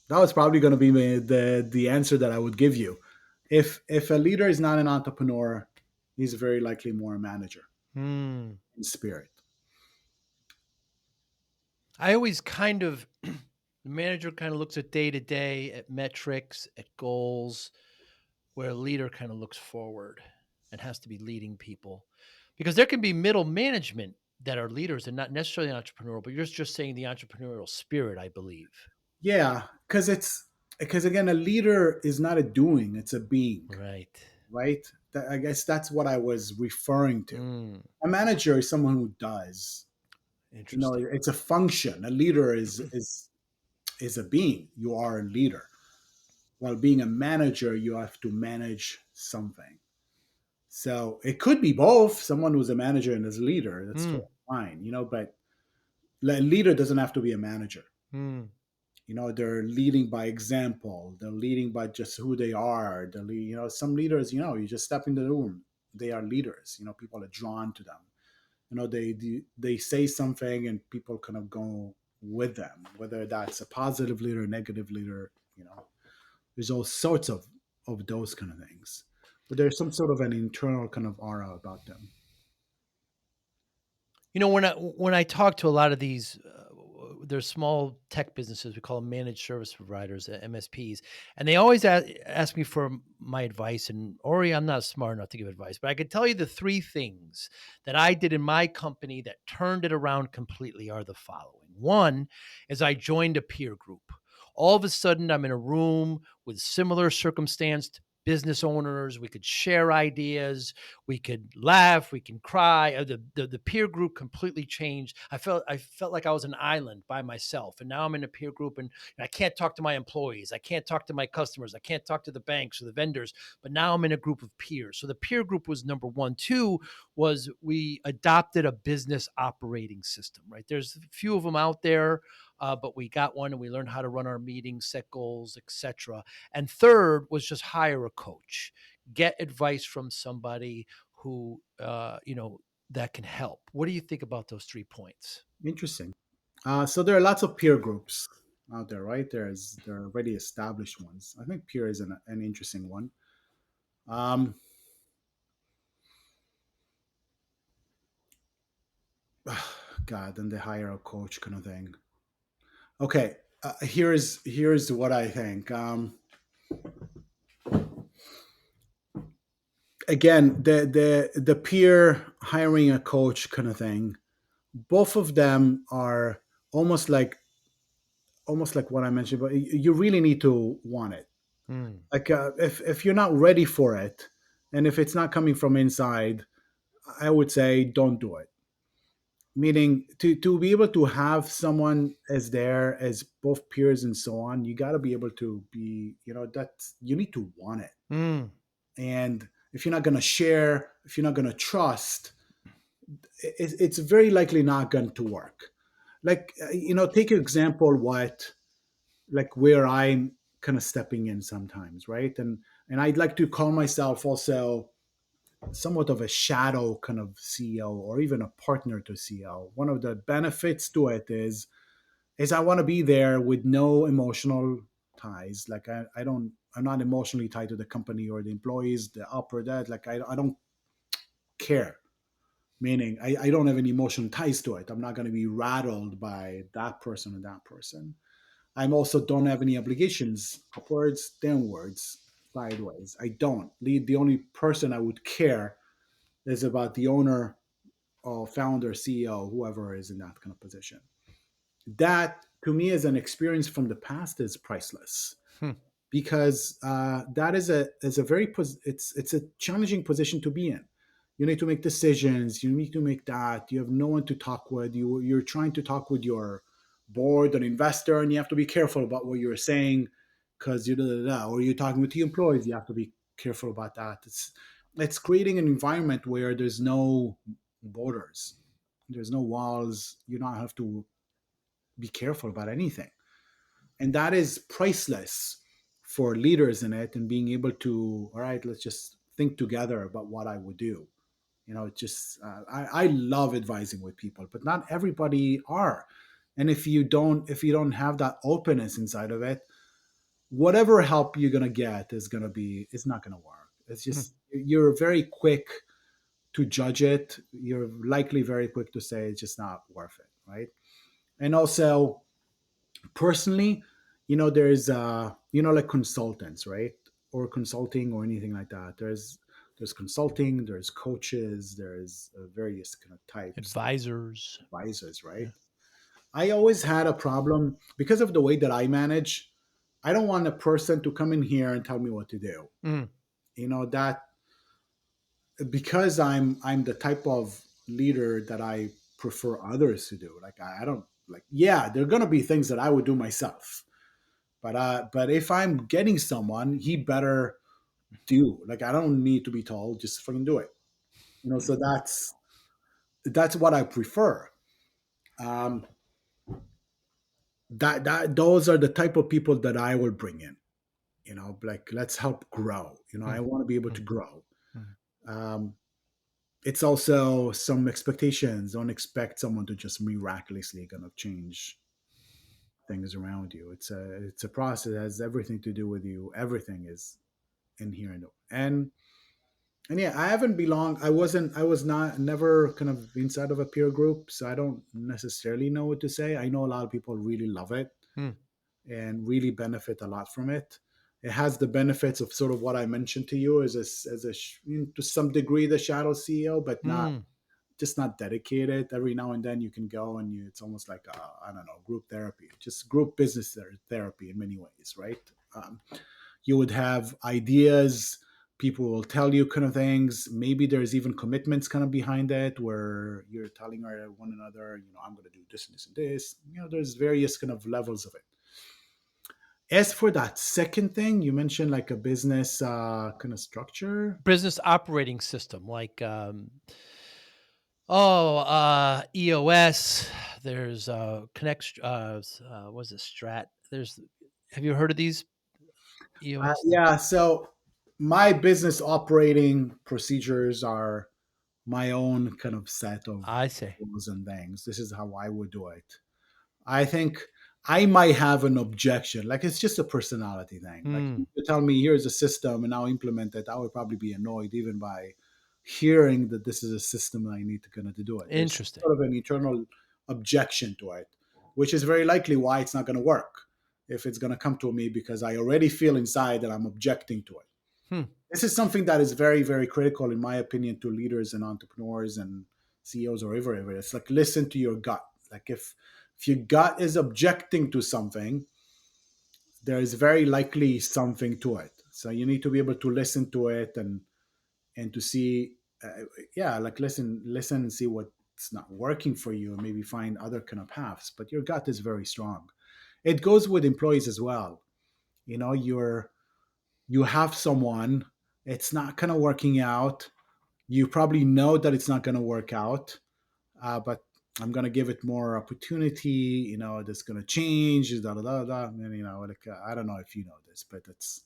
That was probably going to be the answer that I would give you. If a leader is not an entrepreneur, he's very likely more a manager Hmm. in spirit. I always kind of the manager kind of looks at day to day, at metrics, at goals, where a leader kind of looks forward and has to be leading people. Because there can be middle management that are leaders and not necessarily entrepreneurial, but you're just saying the entrepreneurial spirit, I believe. Yeah, because again, a leader is not a doing; it's a being, Right. right? I guess that's what I was referring to. Mm, A manager is someone who does. interesting. It's a function. A leader is a being. You are a leader. While being a manager, you have to manage something. So it could be both. Someone who's a manager and is a leader. That's Mm, totally fine. But a leader doesn't have to be a manager. mm. They're leading by example. They're leading by just who they are. Some leaders, you just step in the room, they are leaders. People are drawn to them. They say something and people kind of go with them, whether that's a positive leader, negative leader. There's all sorts of those kind of things, but there's some sort of an internal kind of aura about them. When I talk to a lot of these, there's small tech businesses. We call them managed service providers, MSPs, and they always ask me for my advice. And Ori, I'm not smart enough to give advice, but I could tell you the three things that I did in my company that turned it around completely are the following. One is I joined a peer group. All of a sudden, I'm in a room with similar circumstanced business owners. We could share ideas, we could laugh, we can cry. The peer group completely changed. I felt like I was an island by myself, and now I'm in a peer group, and I can't talk to my employees, I can't talk to my customers, I can't talk to the banks or the vendors. But now I'm in a group of peers. So the peer group was number one. Two was we adopted a business operating system. Right, there's a few of them out there. But we got one and we learned how to run our meetings, set goals, etc. And third was just hire a coach, get advice from somebody who that can help. What do you think about those 3 points? Interesting. So there are lots of peer groups out there, right? There are already established ones. I think peer is an interesting one. Um, God, and they hire a coach kind of thing. Okay, here's what I think. Again, the peer hiring a coach kind of thing. Both of them are almost like almost like what I mentioned, but you really need to want it. Hmm. Like if you're not ready for it, and if it's not coming from inside, I would say don't do it. Meaning to be able to have someone as there as both peers and so on, you got to be able to be, that you need to want it. Hmm. And if you're not going to share, if you're not going to trust, it's very likely not going to work. Like take an example what like where I'm kind of stepping in sometimes, right? And I'd like to call myself also somewhat of a shadow kind of CEO or even a partner to CEO. One of the benefits to it is I want to be there with no emotional ties. Like I'm not emotionally tied to the company or the employees, the up or that. Like I don't care. Meaning I don't have any emotional ties to it. I'm not going to be rattled by that person or that person. I also don't have any obligations upwards, downwards, sideways. I don't. The only person I would care is about the owner or founder, CEO, whoever is in that kind of position. That to me as an experience from the past is priceless Hmm. because that is a very it's a challenging position to be in. You need to make decisions. You need to make that. You have no one to talk with. You're trying to talk with your board, an investor, and you have to be careful about what you're saying because you da, da, da, or you're talking with the employees. You have to be careful about that. It's creating an environment where there's no borders, there's no walls. You don't have to be careful about anything, and that is priceless for leaders in it and being able to all right, let's just think together about what I would do. It just I love advising with people, but not everybody are. And if you don't have that openness inside of it, whatever help you're gonna get is not gonna work. It's Hmm. just you're very quick to judge it. You're likely very quick to say it's just not worth it, right? And also personally, there's like consultants, right? Or consulting or anything like that. There's consulting, there's coaches, there's various kind of types, Advisors. advisors, right? Yeah. I always had a problem because of the way that I manage. I don't want a person to come in here and tell me what to do. Hmm. That because I'm the type of leader that I prefer others to do. Like I don't like, yeah, there are gonna be things that I would do myself. But if I'm getting someone, he better do. Like I don't need to be told, just fucking do it. So that's what I prefer. Um, that those are the type of people that I will bring in. Like, let's help grow. Hmm, I want to be able to hmm, grow. hmm. Um, it's also some expectations. Don't expect someone to just miraculously kind of change things around you. It's a process. It has everything to do with you. Everything is in here and yeah, I haven't belonged. I was not never kind of inside of a peer group, so I don't necessarily know what to say. I know a lot of people really love it Hmm, and really benefit a lot from it. It has the benefits of sort of what I mentioned to you to some degree the shadow CEO, but not hmm. just not dedicated. Every now and then you can go and it's almost like I don't know, group therapy, just group business therapy in many ways, right? Um, you would have ideas, people will tell you kind of things. Maybe there's even commitments kind of behind it where you're telling one another, I'm going to do this and this and this. There's various kind of levels of it. As for that second thing, you mentioned like a business kind of structure. Business operating system, like EOS. There's Connect. What's it? Strat. There's. Have you heard of these EOS? Yeah, so my business operating procedures are my own kind of set of I say. rules and things. This is how I would do it. I think I might have an objection. Like, it's just a personality thing. Like, Hmm. you tell me here's a system and now implement it, I would probably be annoyed even by hearing that this is a system I need to kind of to do it. There's Interesting. sort of an internal objection to it, which is very likely why it's not going to work if it's going to come to me because I already feel inside that I'm objecting to it. Hmm. This is something that is very, very critical, in my opinion, to leaders and entrepreneurs and CEOs or whatever. It's like, listen to your gut. Like, if your gut is objecting to something, there is very likely something to it. So you need to be able to listen to it and to see, yeah, like listen and see what's not working for you, and maybe find other kind of paths. But your gut is very strong. It goes with employees as well. You have someone, it's not kind of working out. You probably know that it's not going to work out, but I'm going to give it more opportunity. That's going to change. Da da da da. And like I don't know if you know this, but it's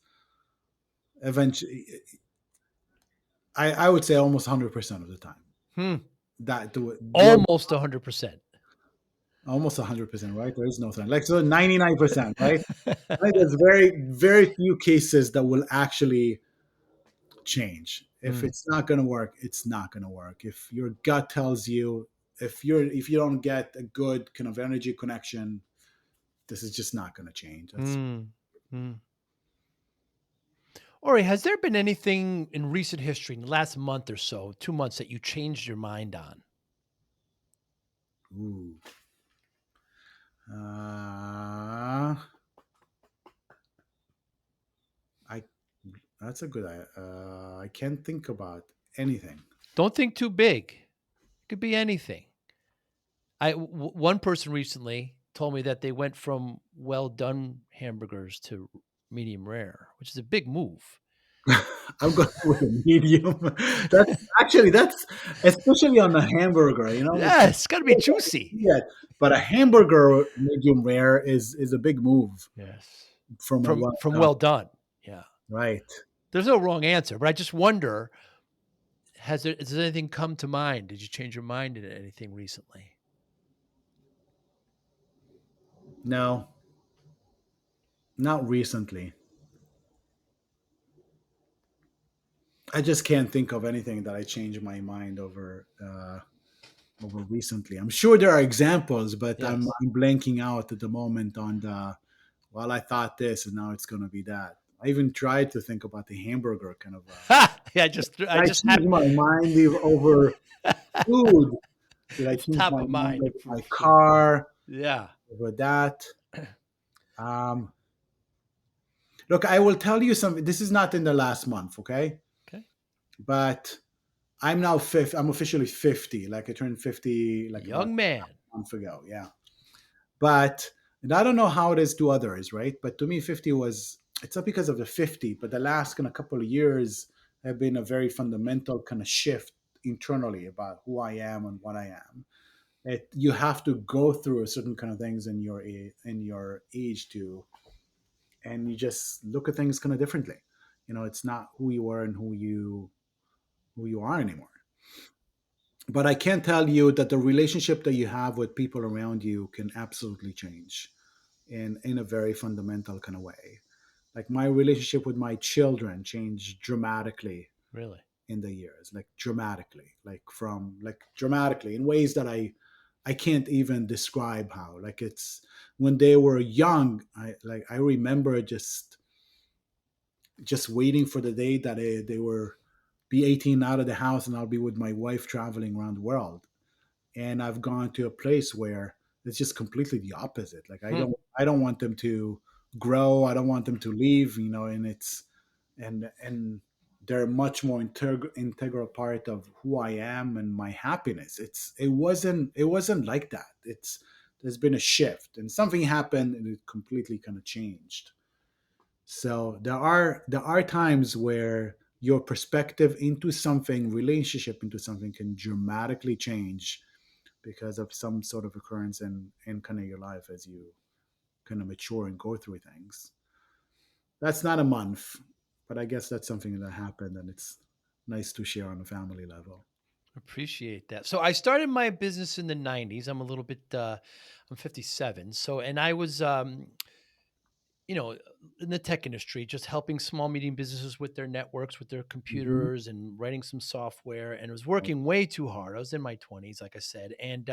eventually. I would say almost 100% of the time Hmm. that do your Almost 100%. almost 100%, right? There is no thing like so 99%, right? Right? There's very very few cases that will actually change. If Hmm. it's not going to work, it's not going to work. If your gut tells you, if you don't get a good kind of energy connection, this is just not going to change. That's Hmm. Hmm. Ori, has there been anything in recent history, in the last month or so, 2 months, that you changed your mind on? ooh. Uh, I that's a good. I can't think about anything. Don't think too big. It could be anything. One person recently told me that they went from well done hamburgers to medium rare, which is a big move. I'm going with a medium. That's especially on a hamburger. Yeah, it's got to be juicy. Yeah, but a hamburger medium rare is a big move Yes. from a well From done. well done. Yeah. Right. There's no wrong answer, but I just wonder, has anything come to mind? Did you change your mind in anything recently? No, not recently. I just can't think of anything that I changed my mind over recently. I'm sure there are examples, but Yes. I'm blanking out at the moment on the. Well, I thought this, and now it's going to be that. I even tried to think about the hamburger kind of. Ha! Yeah, I I just changed happened. my mind over food. Did I It's change top my of mind mind over for my food. car, Yeah. over that? Um, Look, I will tell you something. This is not in the last month, okay? Okay. But I'm now I'm officially 50. Like I turned 50 like about Young man. a month ago. Yeah. But and I don't know how it is to others, right? But to me, 50 was it's not because of the 50, but the last kind of couple of years have been a very fundamental kind of shift internally about who I am and what I am. You have to go through a certain kind of things in in your age to, and you just look at things kind of differently. It's not who you were and who you are anymore. But I can tell you that the relationship that you have with people around you can absolutely change in a very fundamental kind of way. Like my relationship with my children changed dramatically Really? in the years, like dramatically, like dramatically in ways that I can't even describe how. Like it's when they were young, I remember just waiting for the day that they were be 18 out of the house and I'll be with my wife traveling around the world. And I've gone to a place where it's just completely the opposite. Like Hmm. I don't want them to grow. I don't want them to leave, and and they're much more integral part of who I am and my happiness. It wasn't like that. There's been a shift and something happened and it completely kind of changed. So there are times where your perspective into something, relationship into something, can dramatically change because of some sort of occurrence in kind of your life as you kind of mature and go through things. That's not a month, but I guess that's something that happened, and it's nice to share on a family level. Appreciate that. So I started my business in the 90s. I'm a little bit I'm 57. So and I was you know, in the tech industry, just helping small medium businesses with their networks, with their Hmm. computers and writing some software, and it was working way too hard. I was in my 20s, like I said, and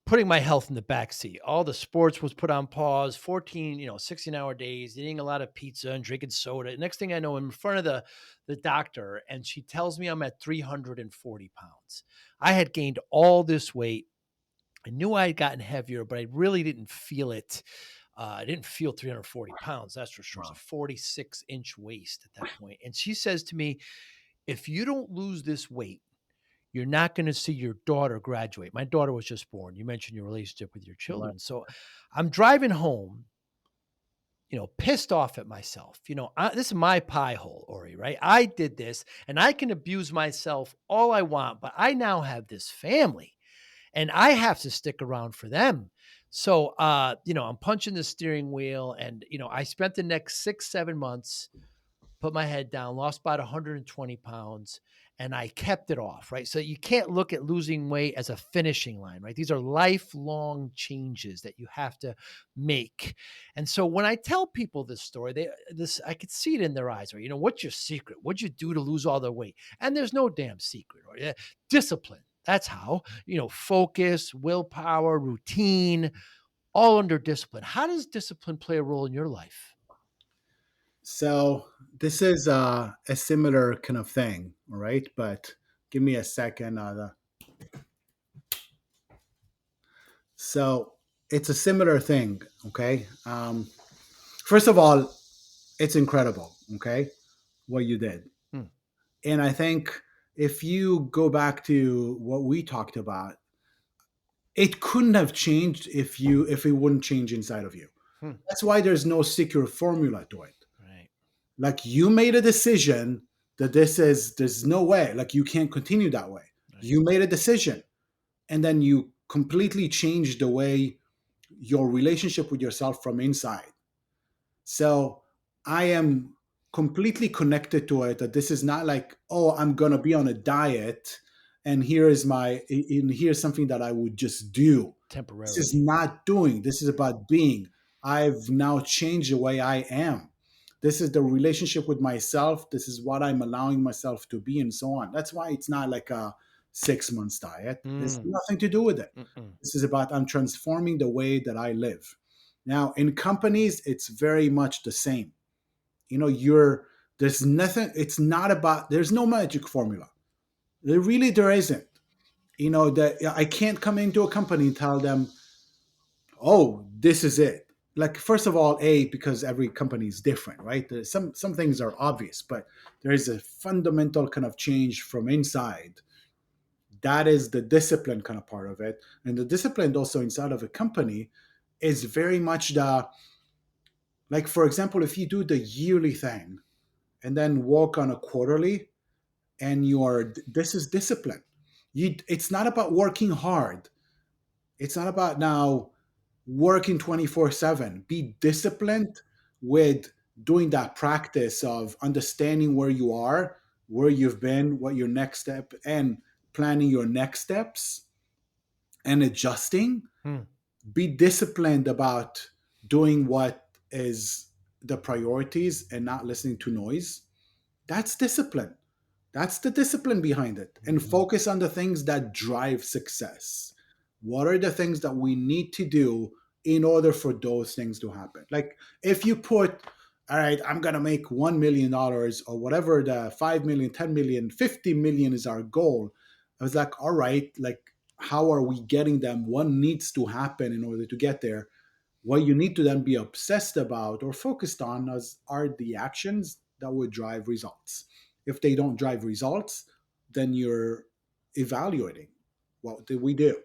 putting my health in the back seat. All the sports was put on pause, 14, 16-hour days, eating a lot of pizza and drinking soda. Next thing I know, I'm in front of the doctor, and she tells me I'm at 340 pounds. I had gained all this weight. I knew I had gotten heavier, but I really didn't feel it. I didn't feel 340 pounds, that's for sure. It's a Wow. 46-inch waist at that point. And she says to me, if you don't lose this weight, you're not going to see your daughter graduate. My daughter was just born. You mentioned your relationship with your Right. children. So I'm driving home, pissed off at myself. This is my pie hole, Ori, right? I did this and I can abuse myself all I want, but I now have this family and I have to stick around for them. So, I'm punching the steering wheel and, I spent the next 6, 7 months, put my head down, lost about 120 pounds, and I kept it off, right? So you can't look at losing weight as a finishing line, right? These are lifelong changes that you have to make. And so when I tell people this story, I could see it in their eyes, right? What's your secret? What'd you do to lose all the weight? And there's no damn secret, right? Discipline. That's how, focus, willpower, routine, all under discipline. How does discipline play a role in your life? So this is a similar kind of thing, all right? But give me a second. So it's a similar thing, okay? First of all, it's incredible, okay, what you did. Hmm. And I think if you go back to what we talked about, it couldn't have changed if it wouldn't change inside of you. Hmm. That's why there's no secret formula to it. Right. Like you made a decision that there's no way, like you can't continue that way. Right. You made a decision and then you completely changed the way your relationship with yourself from inside. So I am completely connected to it that this is not like, oh, I'm going to be on a diet and here's something that I would just do. This is Temporarily. not doing. This is about being. I've now changed the way I am. This is the relationship with myself. This is what I'm allowing myself to be, and so on. That's why it's not like a 6 months diet. There's Mm. nothing to do with it. Mm-mm. This is about I'm transforming the way that I live. Now, in companies, it's very much the same. There's nothing, it's not about, there's no magic formula. There isn't. That I can't come into a company and tell them, oh, this is it. Like, first of all, because every company is different, right? There's some things are obvious, but there is a fundamental kind of change from inside. That is the discipline kind of part of it. And the discipline also inside of a company is very much like, for example, if you do the yearly thing and then work on a quarterly, and this is discipline. It's not about working hard. It's not about now working 24/7. Be disciplined with doing that practice of understanding where you are, where you've been, what your next step, and planning your next steps and adjusting. Hmm. Be disciplined about doing what is the priorities and not listening to noise. That's discipline. That's the discipline behind it. And Mhm. focus on the things that drive success. What are the things that we need to do in order for those things to happen? Like if you put, all right, I'm going to make $1 million or whatever the 5 million, 10 million, 50 million is our goal. I was like, all right, like, how are we getting them? What needs to happen in order to get there? What you need to then be obsessed about or focused on are the actions that would drive results. If they don't drive results, then you're evaluating. What did we do?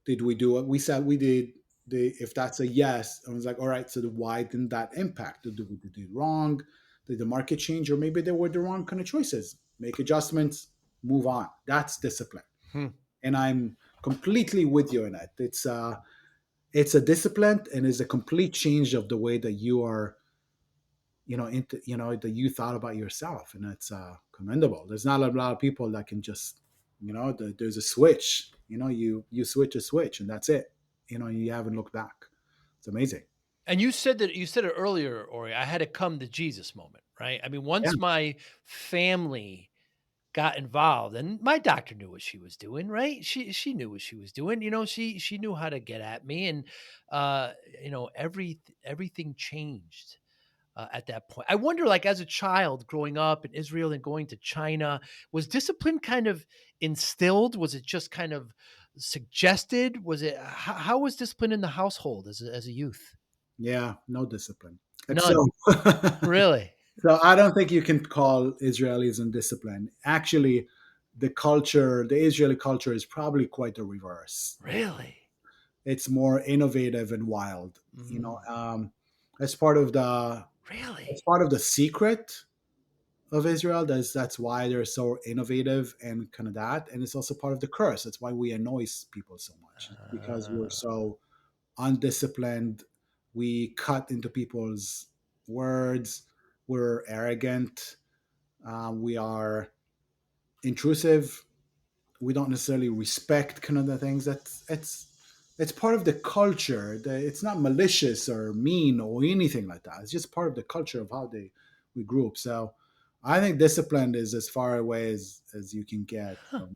Did we do what we said we did? If that's a yes, I was like, all right, so why didn't that impact? Did we do it wrong? Did the market change? Or maybe they were the wrong kind of choices. Make adjustments, move on. That's discipline. Hmm. And I'm completely with you in that. It's a discipline and is a complete change of the way that you are, that you thought about yourself, and it's commendable. There's not a lot of people that can just, there's a switch, you switch a switch and that's it, you haven't looked back. It's amazing. And you said it earlier, Ori. I had a come to Jesus moment, right? I mean, Yeah, once my family got involved, and my doctor knew what she was doing, right? She knew what she was doing. She knew how to get at me, and uh, everything changed at that point. I wonder, like as a child growing up in Israel and going to China, was discipline kind of instilled? Was it just kind of suggested? Was it how was discipline in the household as a youth? yeah, no discipline. Like so. None, really, So I don't think you can call Israelis undisciplined. Actually, the Israeli culture is probably quite the reverse. really. It's more innovative and wild. Mm, As part of the really? It's part of the secret of Israel. That's why they're so innovative and kind of that. And it's also part of the curse. That's why we annoy people so much. It's because we're Uh, so undisciplined. We cut into people's words. We're arrogant. We are intrusive. We don't necessarily respect kind of the things. It's part of the culture. It's not malicious or mean or anything like that. It's just part of the culture of how we grew up. So I think discipline is as far away as you can get huh. from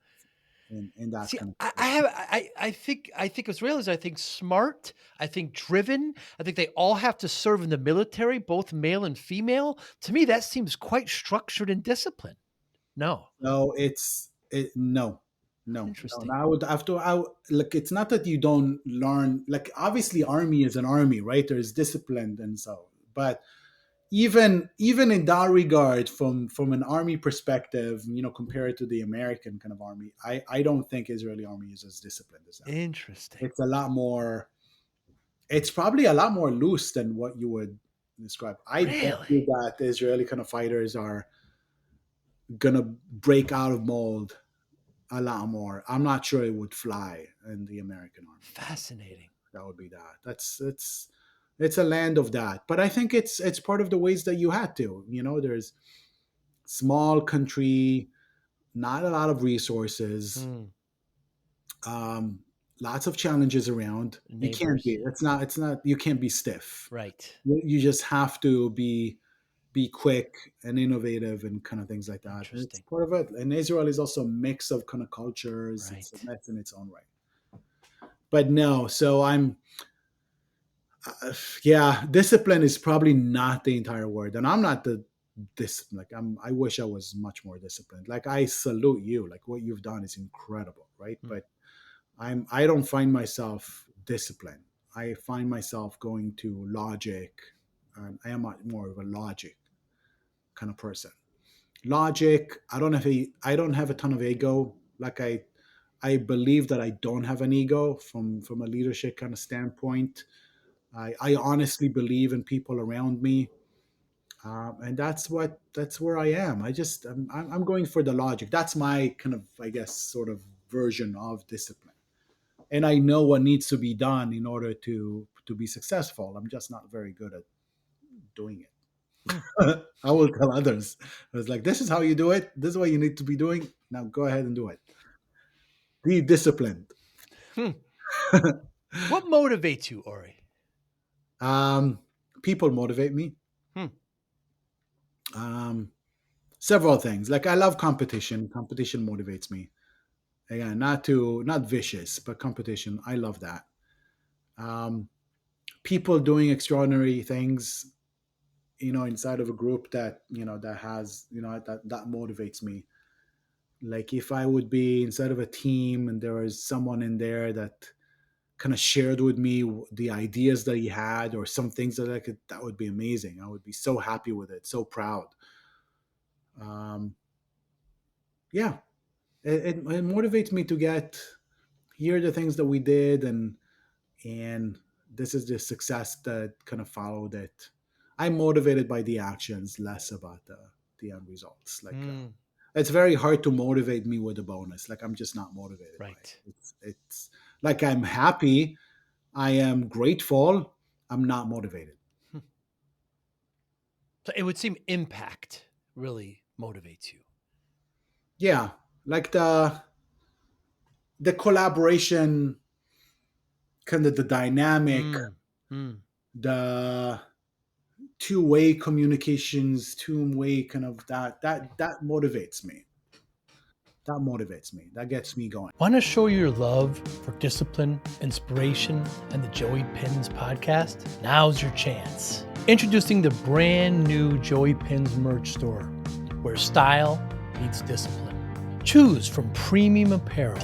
in that See, kind of I culture. have I think Israelis, I think smart, I think driven. I think they all have to serve in the military, both male and female. To me, that seems quite structured and disciplined. No, No, no, no. interesting. Now I would have to. Like, it's not that you don't learn. Like, obviously, army is an army, right? There's discipline and so, but even in that regard, from an army perspective, compared to the American kind of army, I don't think Israeli army is as disciplined as that. Interesting. It's a lot more. It's probably a lot more loose than what you would describe. I bet you Really? that the Israeli kind of fighters are gonna break out of mold a lot more. I'm not sure it would fly in the American army. Fascinating. That would be that. It's a land of that. But I think it's part of the ways that you had to. There's small country, not a lot of resources, Hmm. um, lots of challenges around. You can't Neighbors. be. It's not. You can't be stiff. Right. You just have to be quick and innovative and kind of things like that. And it's Interesting. part of it. And Israel is also a mix of kind of cultures. It's a Right. mess in its own right. But no, so yeah, discipline is probably not the entire word, and I'm not this like I wish I was much more disciplined. Like, I salute you. Like, what you've done is incredible, right? Hmm. But I don't find myself disciplined. I find myself going to logic. I am more of a logic kind of person. Logic. I don't have a ton of ego. Like, I believe that I don't have an ego from a leadership kind of standpoint. I honestly believe in people around me, and that's where I am. I'm going for the logic. That's my kind of, I guess, sort of version of discipline, and I know what needs to be done in order to be successful. I'm just not very good at doing it. Hmm. I will tell others. I was like, this is how you do it. This is what you need to be doing. Now go ahead and do it. Be disciplined. Hmm. What motivates you, Ori? um, People motivate me. Hmm. Um, Several things. Like I love competition. Competition motivates me. Again, not vicious, but competition. I love that. Um, People doing extraordinary things, inside of a group that that has that motivates me. Like if I would be inside of a team and there was someone in there that kind of shared with me the ideas that he had or some things that I could, that would be amazing. I would be so happy with it, so proud. um, yeah, it motivates me to get here are the things that we did, and this is the success that kind of followed it. I'm motivated by the actions, less about the end results. Like Hmm. it's very hard to motivate me with a bonus. Like I'm just not motivated by Right. it. It's like I'm happy, I am grateful, I'm not motivated. Hmm. So it would seem impact really motivates you. Yeah, like the collaboration, kind of the dynamic, Hmm. Hmm. the two-way communications, two-way kind of that motivates me. That motivates me. That gets me going. Want to show your love for discipline, inspiration, and the Joey Pinz podcast? Now's your chance. Introducing the brand new Joey Pinz merch store, where style meets discipline. Choose from premium apparel,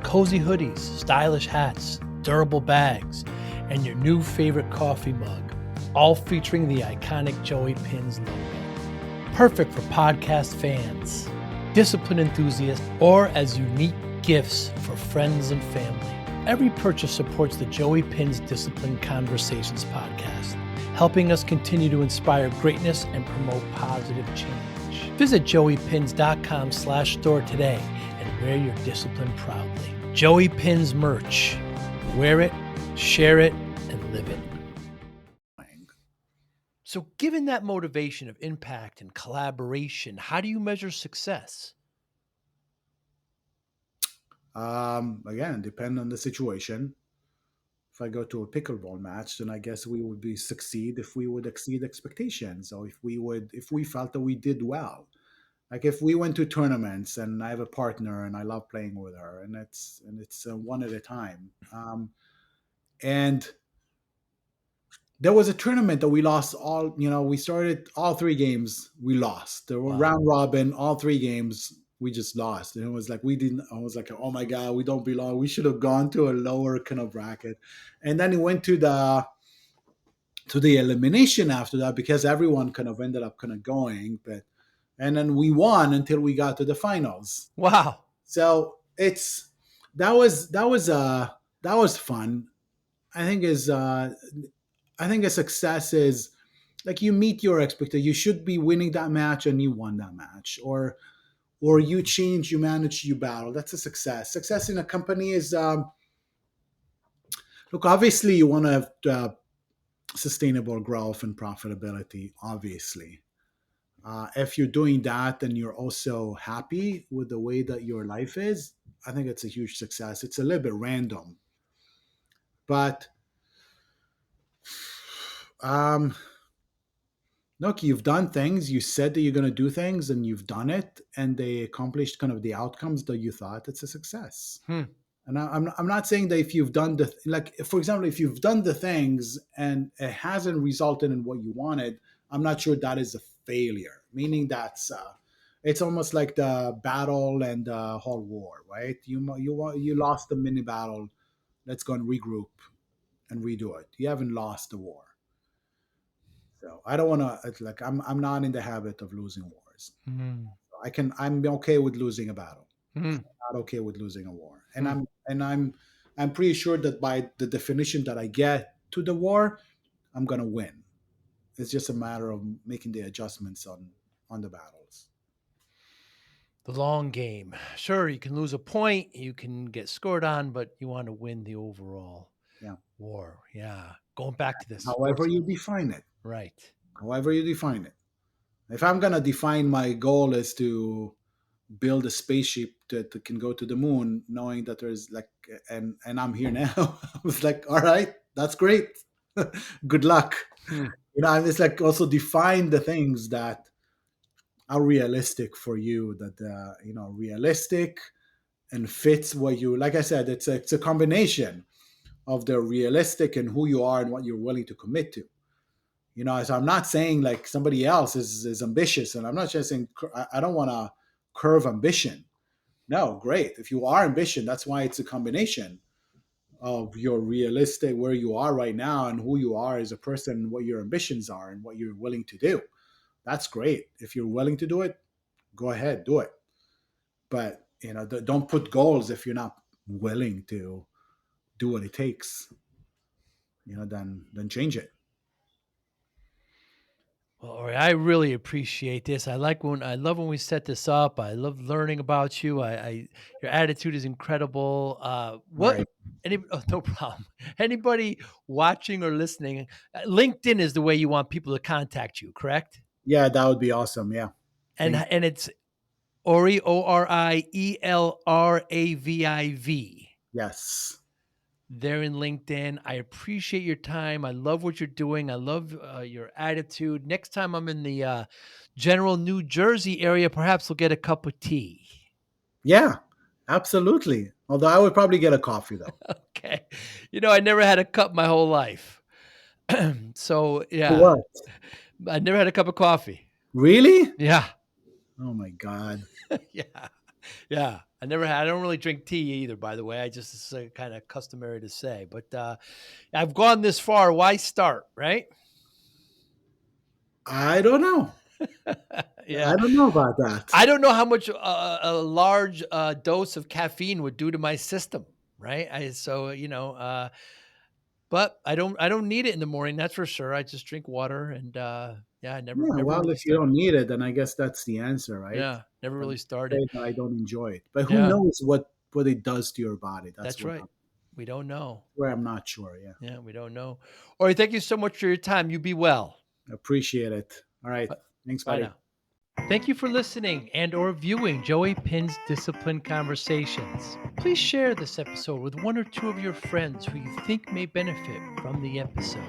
cozy hoodies, stylish hats, durable bags, and your new favorite coffee mug, all featuring the iconic Joey Pinz logo. Perfect for podcast fans, discipline enthusiasts, or as unique gifts for friends and family. Every purchase supports the Joey Pinz Discipline Conversations podcast, helping us continue to inspire greatness and promote positive change. Visit joeypins.com/store today and wear your discipline proudly. Joey Pinz merch. Wear it, share it, and live it. So, given that motivation of impact and collaboration, how do you measure success? Again, depend on the situation. If I go to a pickleball match, then I guess we would be succeed if we would exceed expectations, or if we felt that we did well. Like if we went to tournaments and I have a partner and I love playing with her, and it's one at a time. And there was a tournament that we lost all. We started all three games, we lost. There were Wow. round robin, all three games we just lost, and it was like we didn't. I was like, oh my god, we don't belong. We should have gone to a lower kind of bracket. And then it went to the elimination after that because everyone kind of ended up kind of going, but and then we won until we got to the finals. Wow. So it's that was fun. I think is I think a success is like you meet your expectation. You should be winning that match and you won that match, or you change, you manage, you battle. That's a success. Success in a company is look. Obviously, you want to have sustainable growth and profitability. Obviously, if you're doing that and you're also happy with the way that your life is, I think it's a huge success. It's a little bit random, but um, look, you've done things. You said that you're going to do things, and you've done it, and they accomplished kind of the outcomes that you thought. It's a success. Hmm. And I'm not saying that if you've done like, for example, if you've done the things and it hasn't resulted in what you wanted, I'm not sure that is a failure. Meaning that's it's almost like the battle and the whole war, right? You lost the mini battle. Let's go and regroup and redo it. You haven't lost the war. So I don't want to like I'm not in the habit of losing wars. Hmm. I'm okay with losing a battle. Hmm. Not okay with losing a war. And Hmm. I'm pretty sure that by the definition that I get to the war, I'm gonna win. It's just a matter of making the adjustments on the battles. The long game. Sure, you can lose a point, you can get scored on, but you want to win the overall Yeah. war. Yeah. Going back to this However sports. you define it. Right. However you define it. If I'm gonna define my goal is to build a spaceship that can go to the moon, knowing that there's like, and I'm here now. I was like, all right, that's great. Good luck. Hmm. And it's like also define the things that are realistic for you, that realistic and fits what you like. I said, it's a combination of the realistic and who you are and what you're willing to commit to. So I'm not saying like somebody else is ambitious, and I'm not just saying I don't want to curve ambition. No, great. If you are ambition, that's why it's a combination of your realistic, where you are right now, and who you are as a person, what your ambitions are, and what you're willing to do. That's great. If you're willing to do it, go ahead, do it. But don't put goals if you're not willing to do what it takes. Then change it. Well, Ori, I really appreciate this. I love when we set this up. I love learning about you. Your attitude is incredible. All What right. no problem. Anybody watching or listening, LinkedIn is the way you want people to contact you, correct? Yeah, that would be awesome. Yeah. Thank And it's Ori, Orielraviv. Yes. There in LinkedIn. I appreciate your time. I love what you're doing. I love your attitude. Next time I'm in the general New Jersey area, perhaps we'll get a cup of tea. Yeah, absolutely. Although I would probably get a coffee though. Okay. I never had a cup my whole life. So, For yeah, what? I never had a cup of coffee. Really? Yeah. Oh my God. Yeah. Yeah. I don't really drink tea either, by the way. I just, it's kind of customary to say, but I've gone this far. Why start? Right. I don't know. Yeah. I don't know about that. I don't know how much a large dose of caffeine would do to my system, right? But I don't need it in the morning. That's for sure. I just drink water, and yeah, I never Yeah, never well, really if you started. don't need it, then I guess that's the answer, right? Yeah, never I'm really started. afraid that I don't enjoy it. But who Yeah, knows what it does to your body? That's that's what right. We don't know. where I'm not sure. Yeah. Yeah, we don't know. All right, thank you so much for your time. You be well. Appreciate it. All right. Bye Thanks, bye buddy. now. Thank you for listening and or viewing Joey Pin's Discipline Conversations. Please share this episode with one or two of your friends who you think may benefit from the episode.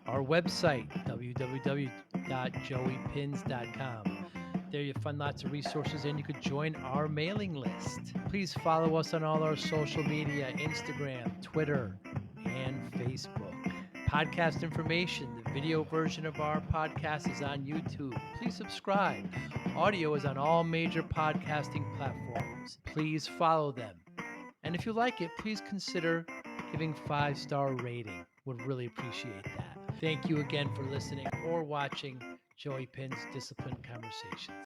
Our website, www.joeypins.com. There you'll find lots of resources and you could join our mailing list. Please follow us on all our social media, Instagram, Twitter, and Facebook. Podcast information. The video version of our podcast is on YouTube. Please subscribe. Audio is on all major podcasting platforms. Please follow them. And if you like it, please consider giving 5-star rating. Would really appreciate that. Thank you again for listening or watching Joey Pin's Discipline Conversations.